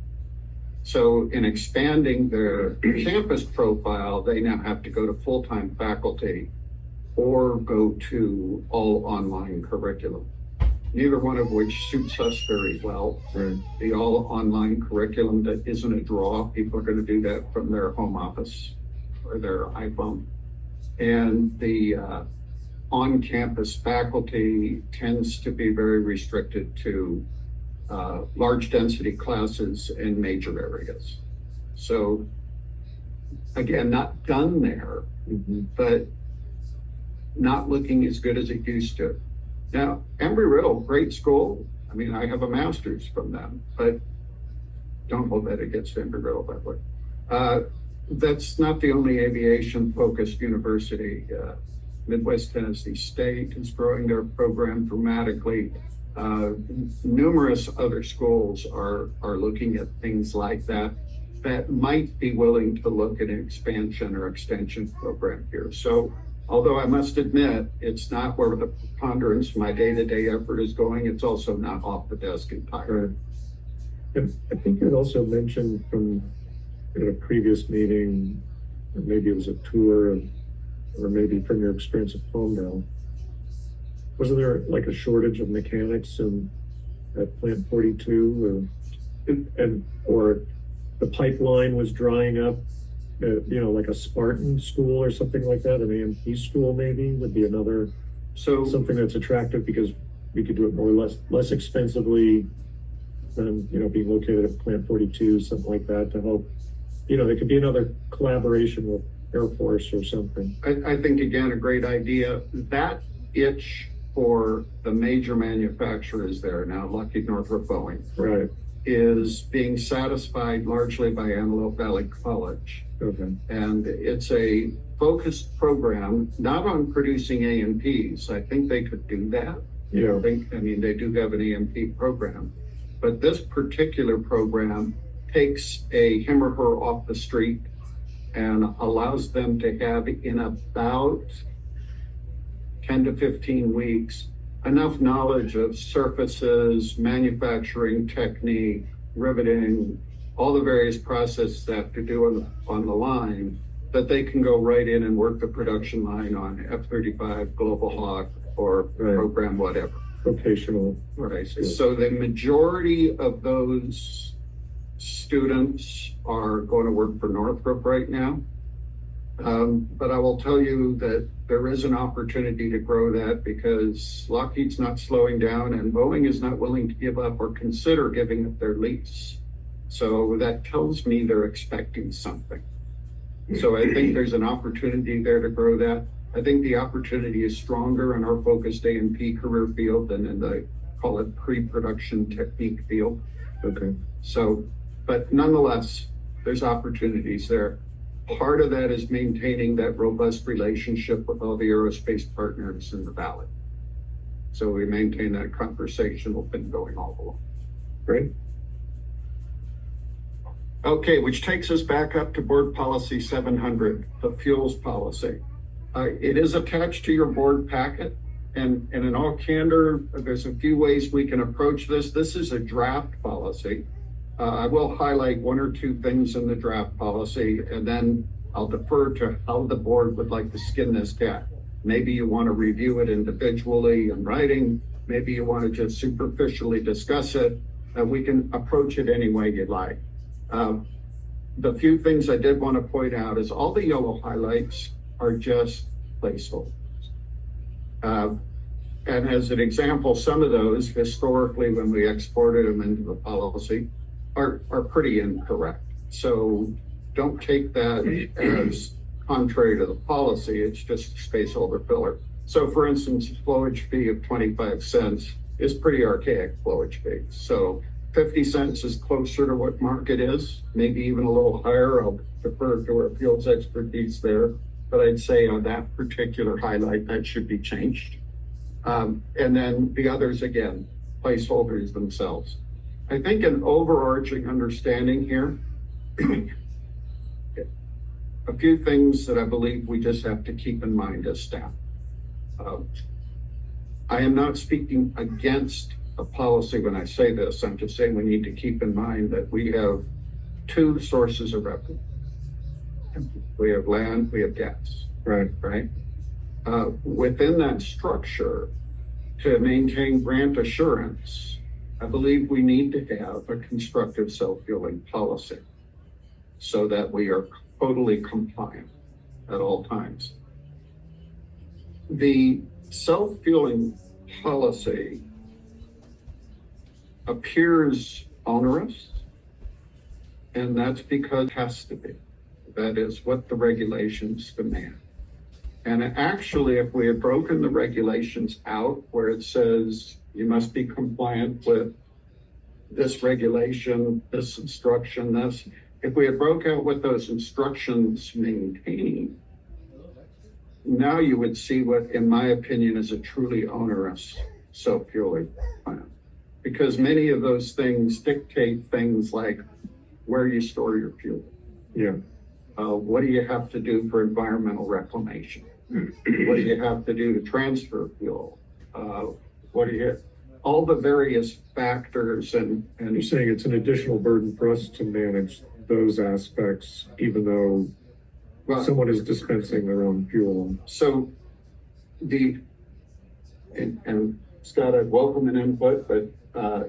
So in expanding their campus profile, they now have to go to full-time faculty or go to all online curriculum. Neither one of which suits us very well. Right. The all online curriculum that isn't a draw, people are going to do that from their home office or their iPhone. And the on-campus faculty tends to be very restricted to large density classes in major areas. So again, not done there, but not looking as good as it used to. Now, Embry-Riddle, great school. I mean, I have a master's from them, but don't hold that against Embry-Riddle that way. That's not the only aviation-focused university. Midwest Tennessee State is growing their program dramatically. Numerous other schools are looking at things like that might be willing to look at an expansion or extension program here. So although I must admit, it's not where the preponderance of my day-to-day effort is going, it's also not off the desk entirely. Right. And I think you had also mentioned from a previous meeting, or maybe it was a tour, or maybe from your experience at Palmdale, wasn't there like a shortage of mechanics at Plant 42, or the pipeline was drying up? Like a Spartan school or something like that, an AMP school maybe would be another, something that's attractive because we could do it less expensively than, being located at Plant 42, something like that to help, there could be another collaboration with Air Force or something. I think, again, a great idea. That itch for the major manufacturers there now, Lockheed, Northrop, Boeing, right, is being satisfied largely by Antelope Valley College. Okay. And it's a focused program, not on producing AMPs. I think they could do that. Yeah. They do have an AMP program. But this particular program takes a him or her off the street and allows them to have in about 10 to 15 weeks enough knowledge of surfaces, manufacturing technique, riveting, all the various processes that have to do on the line, that they can go right in and work the production line on F-35, Global Hawk, or program whatever. Vocational. Right. So the majority of those students are going to work for Northrop right now. But I will tell you that there is an opportunity to grow that because Lockheed's not slowing down and Boeing is not willing to give up or consider giving up their lease. So that tells me they're expecting something. So I think there's an opportunity there to grow that. I think the opportunity is stronger in our focused A&P career field than in the, call it, pre-production technique field. Okay. So, but nonetheless, there's opportunities there. Part of that is maintaining that robust relationship with all the aerospace partners in the Valley. So we maintain that conversational thing going all along. Great. Okay, which takes us back up to Board Policy 700, the fuels policy. It is attached to your board packet, and in all candor, there's a few ways we can approach this. This is a draft policy. I will highlight one or two things in the draft policy, and then I'll defer to how the board would like to skin this cat. Maybe you want to review it individually in writing. Maybe you want to just superficially discuss it. We can approach it any way you'd like. The few things I did want to point out is all the yellow highlights are just placeholders. And as an example, some of those historically, when we exported them into the policy, are pretty incorrect. So don't take that as contrary to the policy. It's just spaceholder filler. So for instance, flowage fee of 25 cents is pretty archaic flowage fee. So 50 cents is closer to what market is, maybe even a little higher. I'll defer to our fields expertise there, but I'd say on that particular highlight, that should be changed. And then the others, again, placeholders themselves. I think an overarching understanding here, a few things that I believe we just have to keep in mind as staff. I am not speaking against a policy when I say this. I'm just saying we need to keep in mind that we have two sources of revenue. We have land, we have gas. Right. Right? Within that structure, to maintain grant assurance, I believe we need to have a constructive self-fueling policy so that we are totally compliant at all times. The self-fueling policy appears onerous, and that's because it has to be. That is what the regulations demand. And actually, if we had broken the regulations out where it says you must be compliant with this regulation, this instruction, this, if we had broke out what those instructions maintain, now you would see what, in my opinion, is a truly onerous self-fueling plan. Because many of those things dictate things like where you store your fuel. Yeah. What do you have to do for environmental reclamation? What do you have to do to transfer fuel? All the various factors and You're saying it's an additional burden for us to manage those aspects, even though someone is dispensing their own fuel. So and Scott, I'd welcome an input, but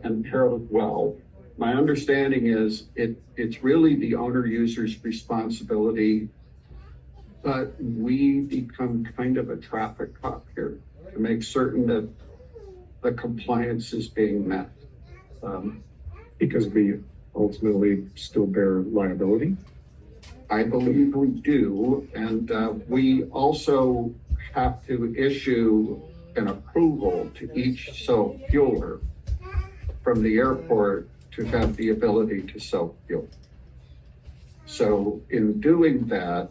and Harold as well. My understanding is it's really the owner user's responsibility, but we become kind of a traffic cop here to make certain that the compliance is being met. Because we ultimately still bear liability? I believe we do, and we also have to issue an approval to each self-fueler from the airport to have the ability to self-fuel. So in doing that,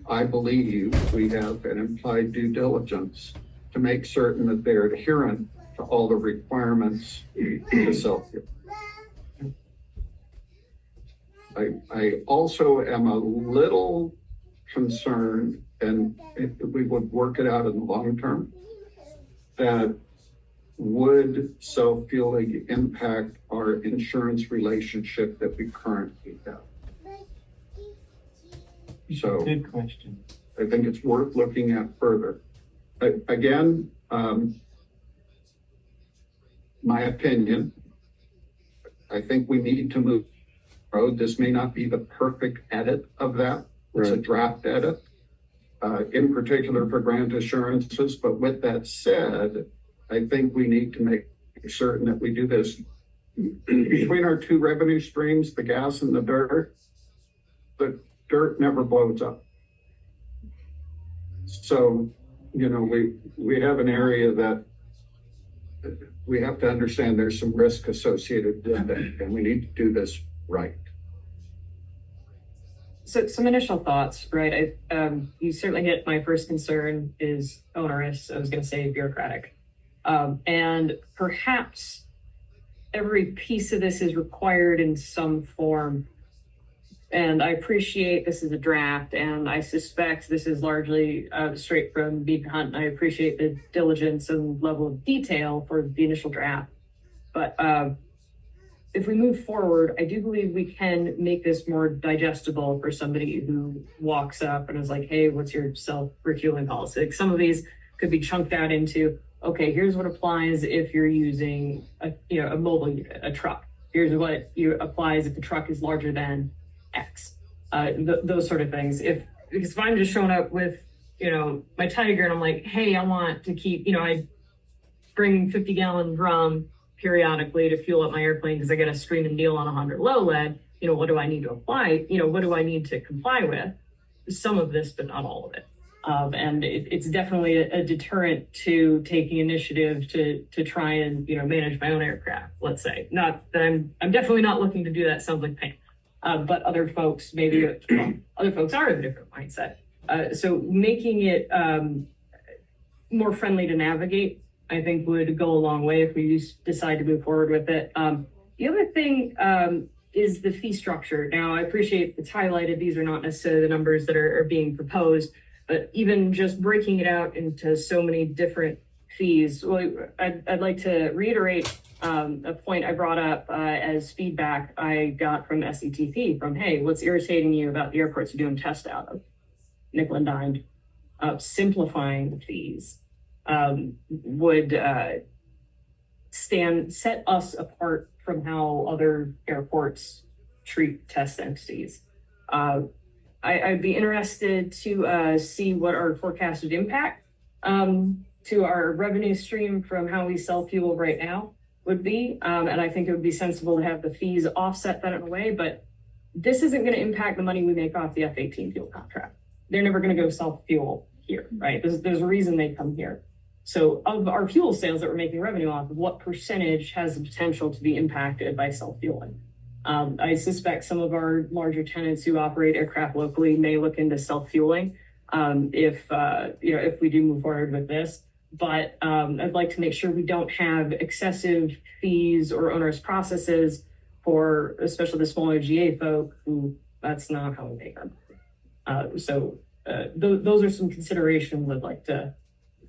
I believe we have an implied due diligence to make certain that they're adherent to all the requirements to self-fuel. I also am a little concerned, and if we would work it out in the long term, that would self-fueling impact our insurance relationship that we currently have? So Good question. I think it's worth looking at further. Again, my opinion, I think we need to move road. This may not be the perfect edit of that. It's a draft edit, in particular for grant assurances. But with that said, I think we need to make certain that we do this between our two revenue streams, the gas and the dirt. The dirt never blows up. So, we have an area that we have to understand there's some risk associated with it, and we need to do this right. So some initial thoughts, right? You certainly hit my first concern is onerous. I was going to say bureaucratic. And perhaps every piece of this is required in some form. And I appreciate this is a draft, and I suspect this is largely straight from Beaver Hunt. I appreciate the diligence and level of detail for the initial draft. But if we move forward, I do believe we can make this more digestible for somebody who walks up and is like, hey, what's your self-refueling policy? Like some of these could be chunked out into, okay, here's what applies if you're using a mobile unit, a truck. Here's what applies if the truck is larger than X. Those sort of things. Because if I'm just showing up with, my Tiger and I'm like, hey, I want to keep, I bring 50-gallon drum periodically to fuel up my airplane because I get a screaming deal on 100 low lead. What do I need to apply? What do I need to comply with? Some of this, but not all of it. And it's definitely a deterrent to taking initiative to try and, manage my own aircraft, let's say. Not that I'm definitely not looking to do that. Sounds like pain. But other folks, other folks are of a different mindset. So making it more friendly to navigate, I think would go a long way if we decide to move forward with it. The other thing is the fee structure. Now, I appreciate it's highlighted. These are not necessarily the numbers that are being proposed, but even just breaking it out into so many different fees, well, I'd like to reiterate a point I brought up as feedback I got from SETP from, hey, what's irritating you about the airports you're doing test out of? Nickel and dimed. Simplifying the fees would set us apart from how other airports treat test entities. I'd be interested to see what our forecasted impact to our revenue stream from how we sell fuel right now would be. And I think it would be sensible to have the fees offset that in a way, but this isn't going to impact the money we make off the F-18 fuel contract. They're never going to go sell fuel here, right? There's a reason they come here. So of our fuel sales that we're making revenue off, what percentage has the potential to be impacted by self-fueling? I suspect some of our larger tenants who operate aircraft locally may look into self-fueling if we do move forward with this. But I'd like to make sure we don't have excessive fees or onerous processes for especially the smaller GA folk who that's not how we make our money. Those are some considerations I'd like to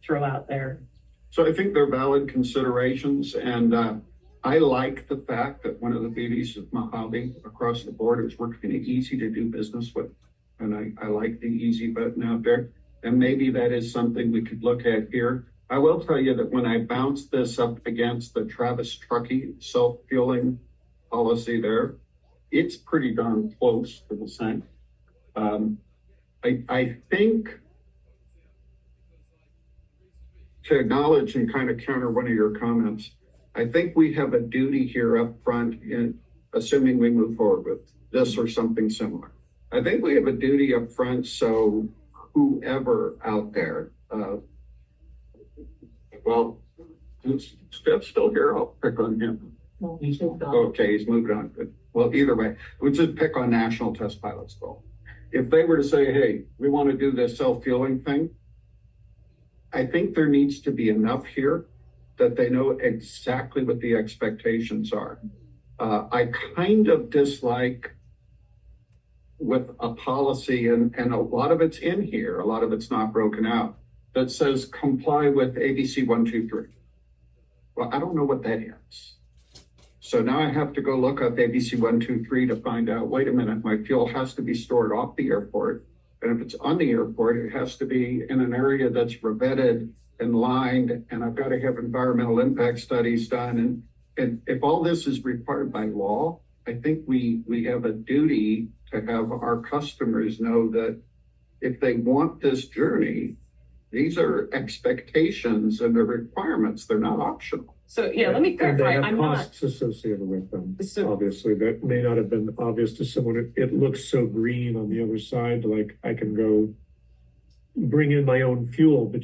throw out there. So I think they're valid considerations, and I like the fact that one of the beauties of Mojave across the board is we're kind of easy to do business with, and I like the easy button out there, and maybe that is something we could look at here. I will tell you that when I bounced this up against the Travis Truckee self-fueling policy there, it's pretty darn close to the same. I think to acknowledge and kind of counter one of your comments, I think we have a duty here up front in assuming we move forward with this or something similar. I think we have a duty up front. So whoever out there, Steph's still here. I'll pick on him. Okay, he's moved on. Good. Well, either way, we'll just pick on National Test Pilots School. If they were to say, hey, we want to do this self-fueling thing, I think there needs to be enough here that they know exactly what the expectations are. I kind of dislike with a policy, and a lot of it's in here, a lot of it's not broken out, that says comply with ABC 123. Well, I don't know what that is. So now I have to go look up ABC 123 to find out, wait a minute, my fuel has to be stored off the airport. And if it's on the airport, it has to be in an area that's revetted and lined, and I've got to have environmental impact studies done. And if all this is required by law, I think we have a duty to have our customers know that if they want this journey, these are expectations and the requirements. They're not optional. So let me clarify. And they have costs associated with them. Obviously, that may not have been obvious to someone. It looks so green on the other side, like I can go bring in my own fuel, but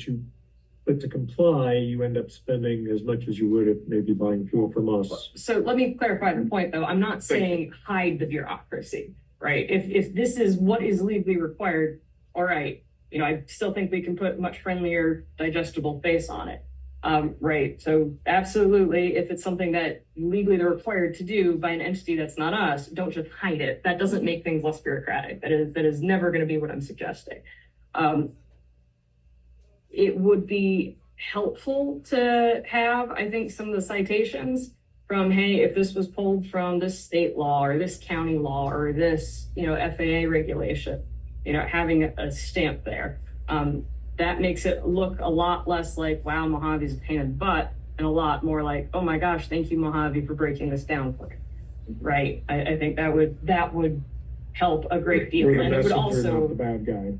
to comply, you end up spending as much as you would if maybe buying fuel from us. So let me clarify the point, though. I'm not saying hide the bureaucracy, right? If this is what is legally required, all right. I still think we can put a much friendlier, digestible face on it. Right. So absolutely, if it's something that legally they're required to do by an entity that's not us, don't just hide it. That doesn't make things less bureaucratic. That is never going to be what I'm suggesting. It would be helpful to have, I think, some of the citations from, hey, if this was pulled from this state law or this county law or this, FAA regulation, having a stamp there. That makes it look a lot less like, wow, Mojave's a pain in the butt, and a lot more like, oh my gosh, thank you, Mojave, for breaking this down for me. Right? I think that would help a great deal. And it would also not the bad guy.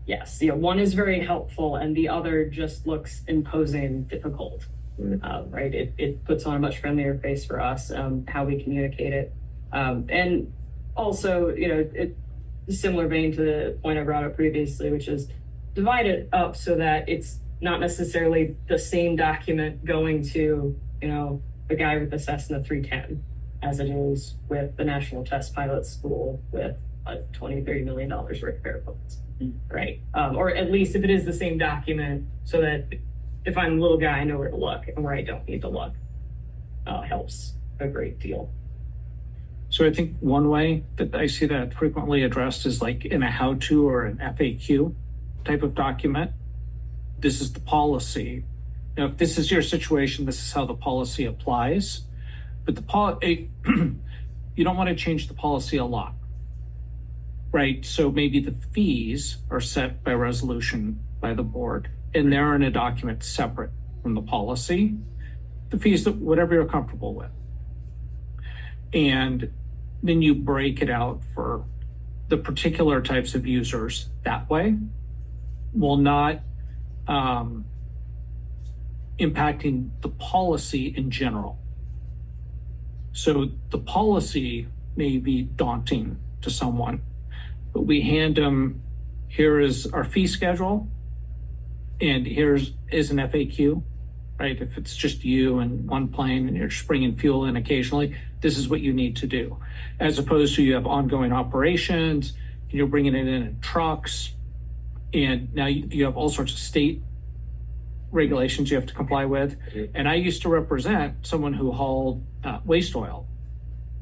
Yes, one is very helpful, and the other just looks imposing and difficult. Right? It puts on a much friendlier face for us, how we communicate it, and also, it's a similar vein to the point I brought up previously, which is divide it up so that it's not necessarily the same document going to, you know, the guy with the Cessna 310 as it is with the National Test Pilot School with $20-30 million worth of airplanes, right? Or at least if it is the same document, so that if I'm a little guy, I know where to look and where I don't need to look. Helps a great deal. So I think one way that I see that frequently addressed is like in a how-to or an FAQ type of document. This is the policy. Now, if this is your situation, this is how the policy applies. But you don't want to change the policy a lot, right? So maybe the fees are set by resolution by the board, and they're in a document separate from the policy. The fees, whatever you're comfortable with. And then you break it out for the particular types of users that way, while not impacting the policy in general. So the policy may be daunting to someone, but we hand them, here is our fee schedule, and here's an FAQ, right? If it's just you and one plane and you're just bringing fuel in occasionally, this is what you need to do. As opposed to you have ongoing operations, and you're bringing it in trucks, and now you have all sorts of state regulations you have to comply with. And I used to represent someone who hauled waste oil,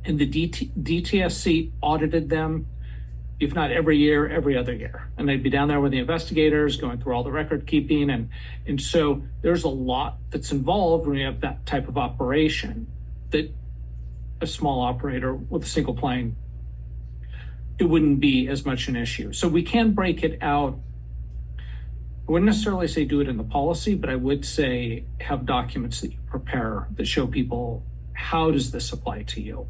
and the DTSC audited them, if not every year, every other year. And they'd be down there with the investigators going through all the record keeping. And so there's a lot that's involved when you have that type of operation that a small operator with a single plane, it wouldn't be as much an issue. So we can break it out. I wouldn't necessarily say do it in the policy, but I would say have documents that you prepare that show people, how does this apply to you?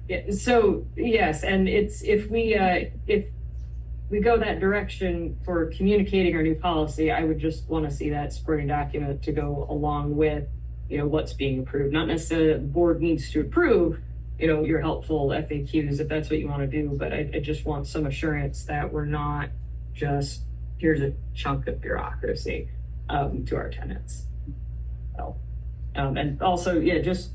Yeah, so yes, and it's if we go that direction for communicating our new policy, I would just want to see that supporting document to go along with, you know, what's being approved. Not necessarily that the board needs to approve, you know, your helpful FAQs if that's what you want to do, but I just want some assurance that we're not just, here's a chunk of bureaucracy to our tenants. So, and also, yeah, just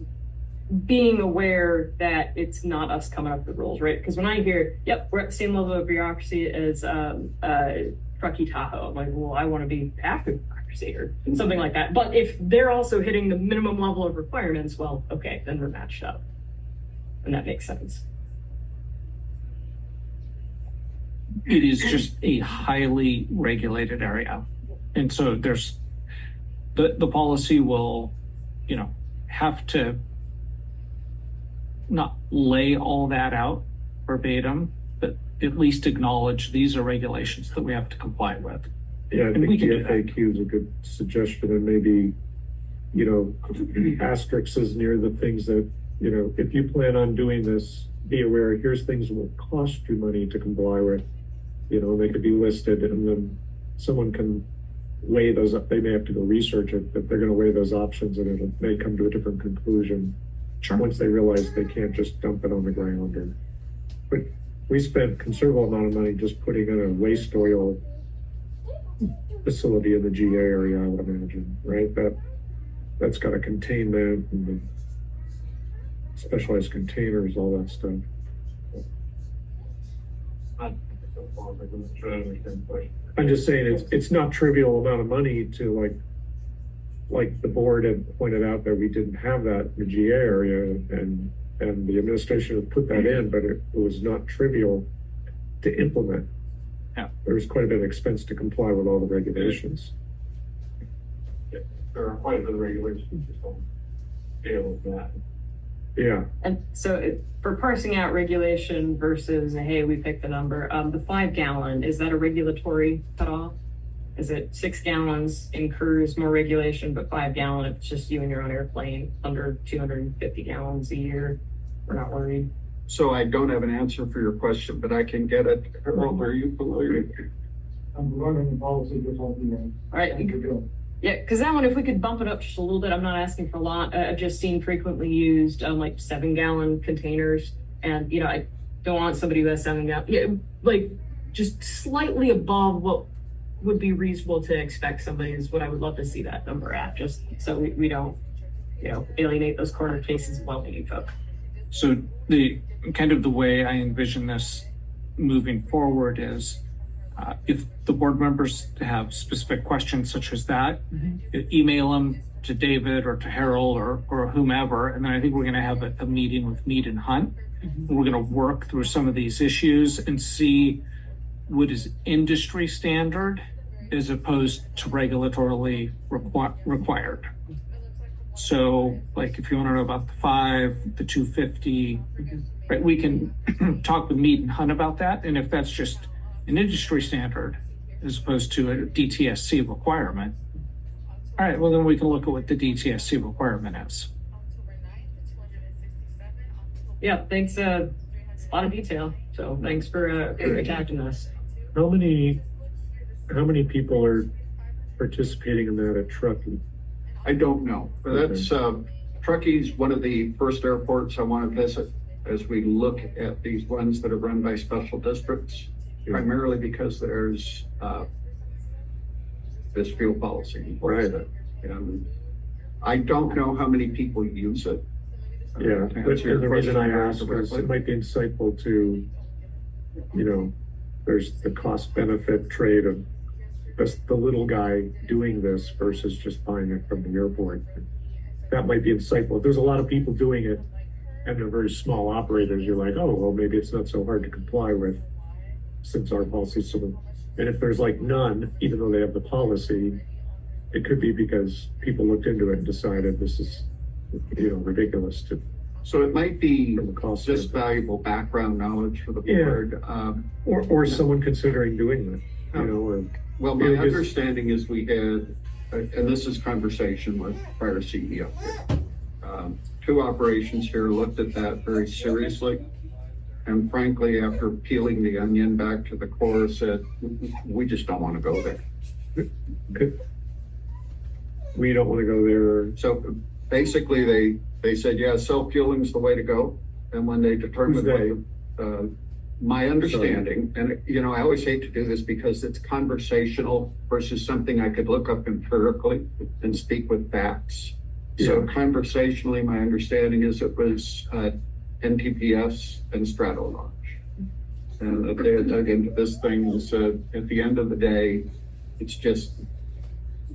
being aware that it's not us coming up with rules, right? Because when I hear, yep, we're at the same level of bureaucracy as Truckee Tahoe, I'm like, well, I want to be half the bureaucracy or something like that. But if they're also hitting the minimum level of requirements, well, okay, then we're matched up. And that makes sense. It is just a highly regulated area. And so there's the policy will, you know, have to not lay all that out verbatim, but at least acknowledge these are regulations that we have to comply with. Yeah, I And think we the can do that. FAQ is a good suggestion, and maybe, you know, asterisks is near the things that, you know, if you plan on doing this, be aware, here's things that will cost you money to comply with. You know, they could be listed, and then someone can weigh those up. They may have to go research it, but they're going to weigh those options, and it may come to a different conclusion. Sure. Once they realize they can't just dump it on the ground. But we spent considerable amount of money just putting in a waste oil facility in the GA area, I would imagine, right? That's got a containment and the specialized containers, all that stuff. I'm just saying it's not trivial amount of money to like the board had pointed out that we didn't have that in the GA area, and the administration had put that in, but it was not trivial to implement. Yeah. There was quite a bit of expense to comply with all the regulations. There are quite a bit of regulations just don't deal with that. Yeah. And so for parsing out regulation versus, hey, we picked the number, the 5 gallon, is that a regulatory cutoff? Is it 6 gallons incurs more regulation, but 5 gallon, if it's just you and your own airplane under 250 gallons a year, we're not worried? So I don't have an answer for your question, but I can get it. Harold, are you familiar? I'm running the policy just on the All right. Yeah, because that one, if we could bump it up just a little bit, I'm not asking for a lot. I've just seen frequently used like 7 gallon containers. And, you know, I don't want somebody who has 7 gallon, yeah, like just slightly above what would be reasonable to expect somebody is what I would love to see that number at, just so we don't, alienate those corner cases of well-meaning folk. So the kind of the way I envision this moving forward is if the board members have specific questions such as that, email them to David or to Harold or whomever. And then I think we're going to have a meeting with Mead and Hunt. And we're going to work through some of these issues and see what is industry standard as opposed to regulatorily required. So like if you want to know about the 5, the 250, right, we can talk with Mead and Hunt about that. And if that's just an industry standard as opposed to a DTSC requirement, all right, well, then we can look at what the DTSC requirement is. Yeah, thanks. It's a lot of detail. So thanks for attaching this. How many people are participating in that at Truckee? I don't know. That's, Truckee's one of the first airports I want to visit as we look at these ones that are run by special districts, primarily because there's this fuel policy. Right. And I don't know how many people use it. Yeah, but the reason I ask is it might be insightful to, there's the cost benefit trade of the little guy doing this versus just buying it from the airport. That might be insightful. If there's a lot of people doing it and they're very small operators, you're like, oh, well, maybe it's not so hard to comply with since our policy is so. And if there's like none, even though they have the policy, it could be because people looked into it and decided this is, ridiculous to. So it might be cost just valuable background knowledge for the board. Or someone considering doing that, or. Well, my understanding is we had, and this is conversation with prior CEO here. 2 operations here looked at that very seriously. And frankly, after peeling the onion back to the core, said, we just don't want to go there. We don't want to go there. So basically they said, yeah, self-fueling is the way to go. And when they determined my understanding, and I always hate to do this because it's conversational versus something I could look up empirically and speak with facts. So conversationally, my understanding is it was NTPS and Stratolaunch. And that they had dug into this thing and said, at the end of the day, it's just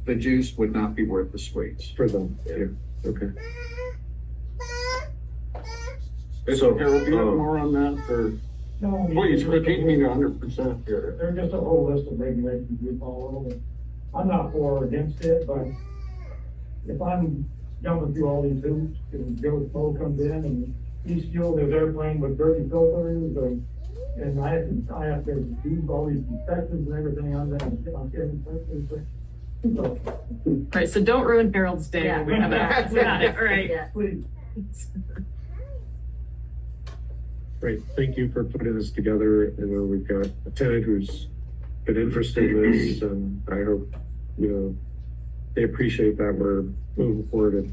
the juice would not be worth the squeeze. For them, yeah, okay. So, Harold, do you have more on that, or? No, Please repeat me 100% here. There's just a whole list of regulations we follow. I'm not for or against it, but if I'm jumping through all these hoops, and Joe Smoke comes in and he's fueled his airplane with dirty filters, and I have to do all these inspections and everything on that. Right, so don't ruin Harold's day when we have it. All right. Yeah. Please. Great, thank you for putting this together. I know we've got a tenant who's been interested in this, and I hope, they appreciate that we're moving forward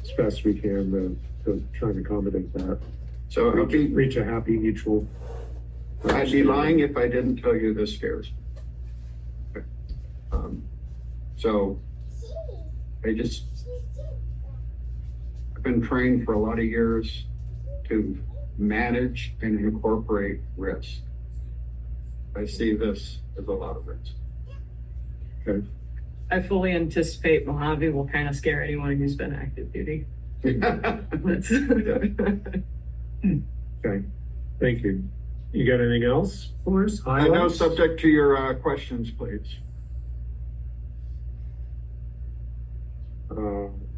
as fast as we can to try and accommodate that. So reach a happy mutual. I'd be lying if I didn't tell you this scares me. Okay. So I've been trained for a lot of years to manage and incorporate risk. I see this as a lot of risk. Okay. I fully anticipate Mojave will kind of scare anyone who's been active duty. Okay, thank you. You got anything else for us? I know, subject to your questions, please.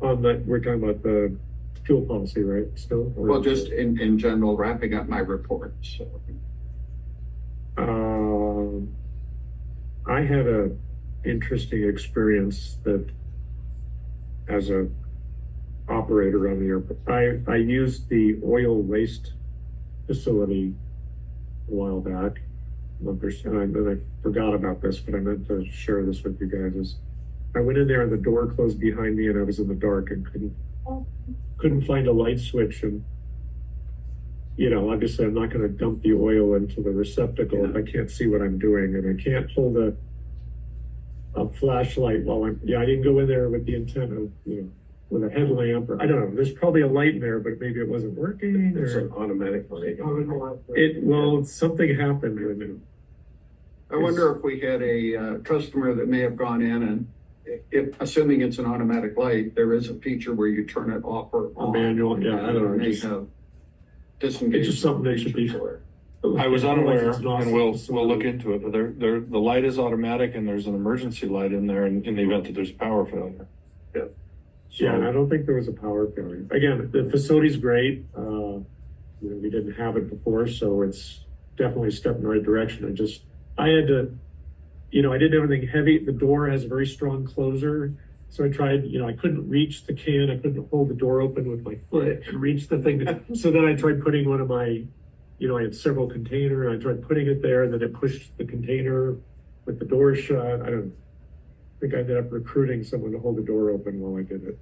We're talking about the fuel policy, right? Still? Well, just in general, wrapping up my report. So. I had a interesting experience that as a operator on the airport. I used the oil waste facility a while back. And I forgot about this, but I meant to share this with you guys. I went in there and the door closed behind me and I was in the dark and couldn't find a light switch. And, obviously I'm not going to dump the oil into the receptacle if I can't see what I'm doing. And I can't hold a flashlight while I didn't go in there with the intent of, with a headlamp or, I don't know, there's probably a light in there, but maybe it wasn't working It's or an automatic light. something happened with it. I wonder if we had a customer that may have gone in and if, assuming it's an automatic light, there is a feature where you turn it off or A on. manual, yeah, I don't know, May just- have disengaged. It's just something that should be. I was unaware, It's an awesome and we'll facility. look into it, but the light is automatic and there's an emergency light in there in the event that there's power failure. Yeah. Yeah, and I don't think there was a power failure. Again, the facility's great. We didn't have it before, so it's definitely a step in the right direction. I had to, I did everything heavy. The door has a very strong closer. So I tried, I couldn't reach the can. I couldn't hold the door open with my foot and reach the thing. So then I tried putting one of my, I had several containers. I tried putting it there, and then it pushed the container with the door shut. I think I ended up recruiting someone to hold the door open while I did it.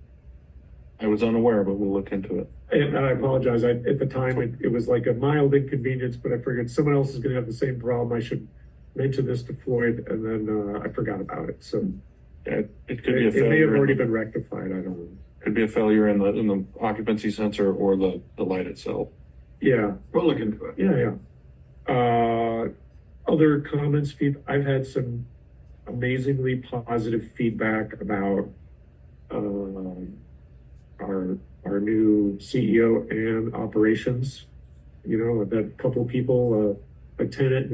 I was unaware, but we'll look into it. And I apologize. At the time, it was like a mild inconvenience, but I figured someone else is going to have the same problem. I should mention this to Floyd, and then I forgot about it. So It could be a it may have failure. already been rectified. I don't know. Could be a failure in the occupancy sensor or the light itself. Yeah, We'll look into it. yeah. Other comments, I've had some amazingly positive feedback about our new CEO and operations. I've had a couple people, a tenant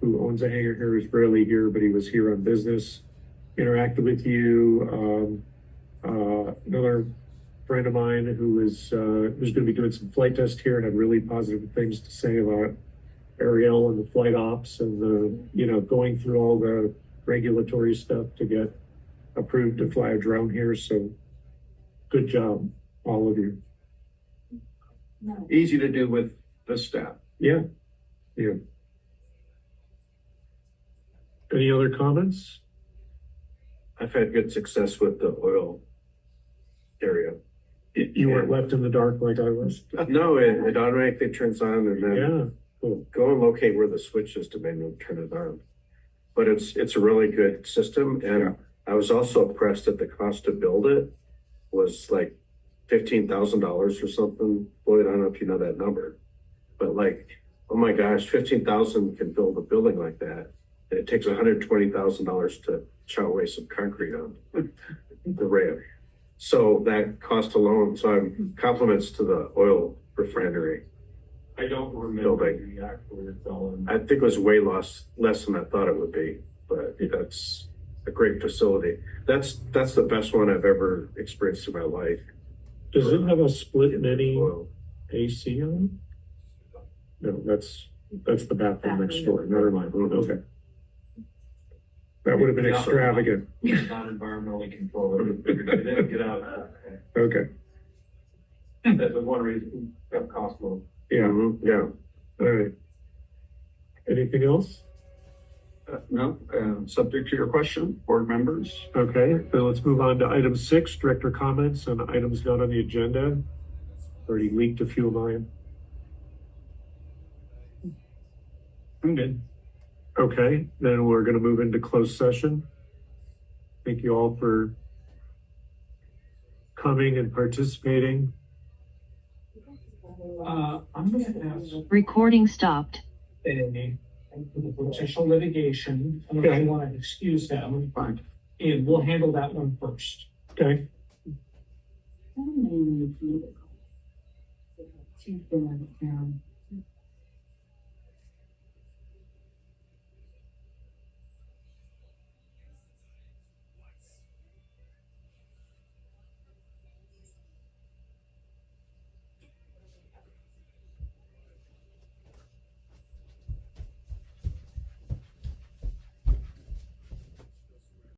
who owns a hangar here who's rarely here, but he was here on business, interacted with you. Another friend of mine who's going to be doing some flight test here and had really positive things to say about Ariel and the flight ops and going through all the regulatory stuff to get approved to fly a drone here. So good job, all of you. Easy to do with the staff. Yeah. Any other comments? I've had good success with the oil area. You weren't left in the dark like I was. No, it automatically turns on and then Yeah, cool. go and locate where the switch is to manually turn it on. But it's a really good system, and I was also impressed that the cost to build it was like $15,000 or something. Floyd, I don't know if you know that number, but oh my gosh, 15,000 can build a building like that. And it takes $120,000 to chow away some concrete on the ramp. So that cost alone, so I'm compliments to the oil refinery. I don't remember Building. the actual dollar. I think it was way less than I thought it would be, but that's a great facility. That's the best one I've ever experienced in my life. Does it have a split mini Oil. AC on it? No, that's the bathroom next door. Never mind. Okay. That would have been extravagant. It's not environmentally controlled. They didn't get out. Okay. That was one reason it cost more. Yeah. Mhm, yeah. All right. Anything else? No, subject to your question, board members. Okay, then let's move on to item 6, director comments on items not on the agenda. Already leaked a few of mine. I'm good. Okay, then we're going to move into closed session. Thank you all for coming and participating. I'm gonna ask Recording stopped. for the potential litigation, I don't know if Okay. you want to excuse them, Fine. and we'll handle that one first. Okay, She's been out of town.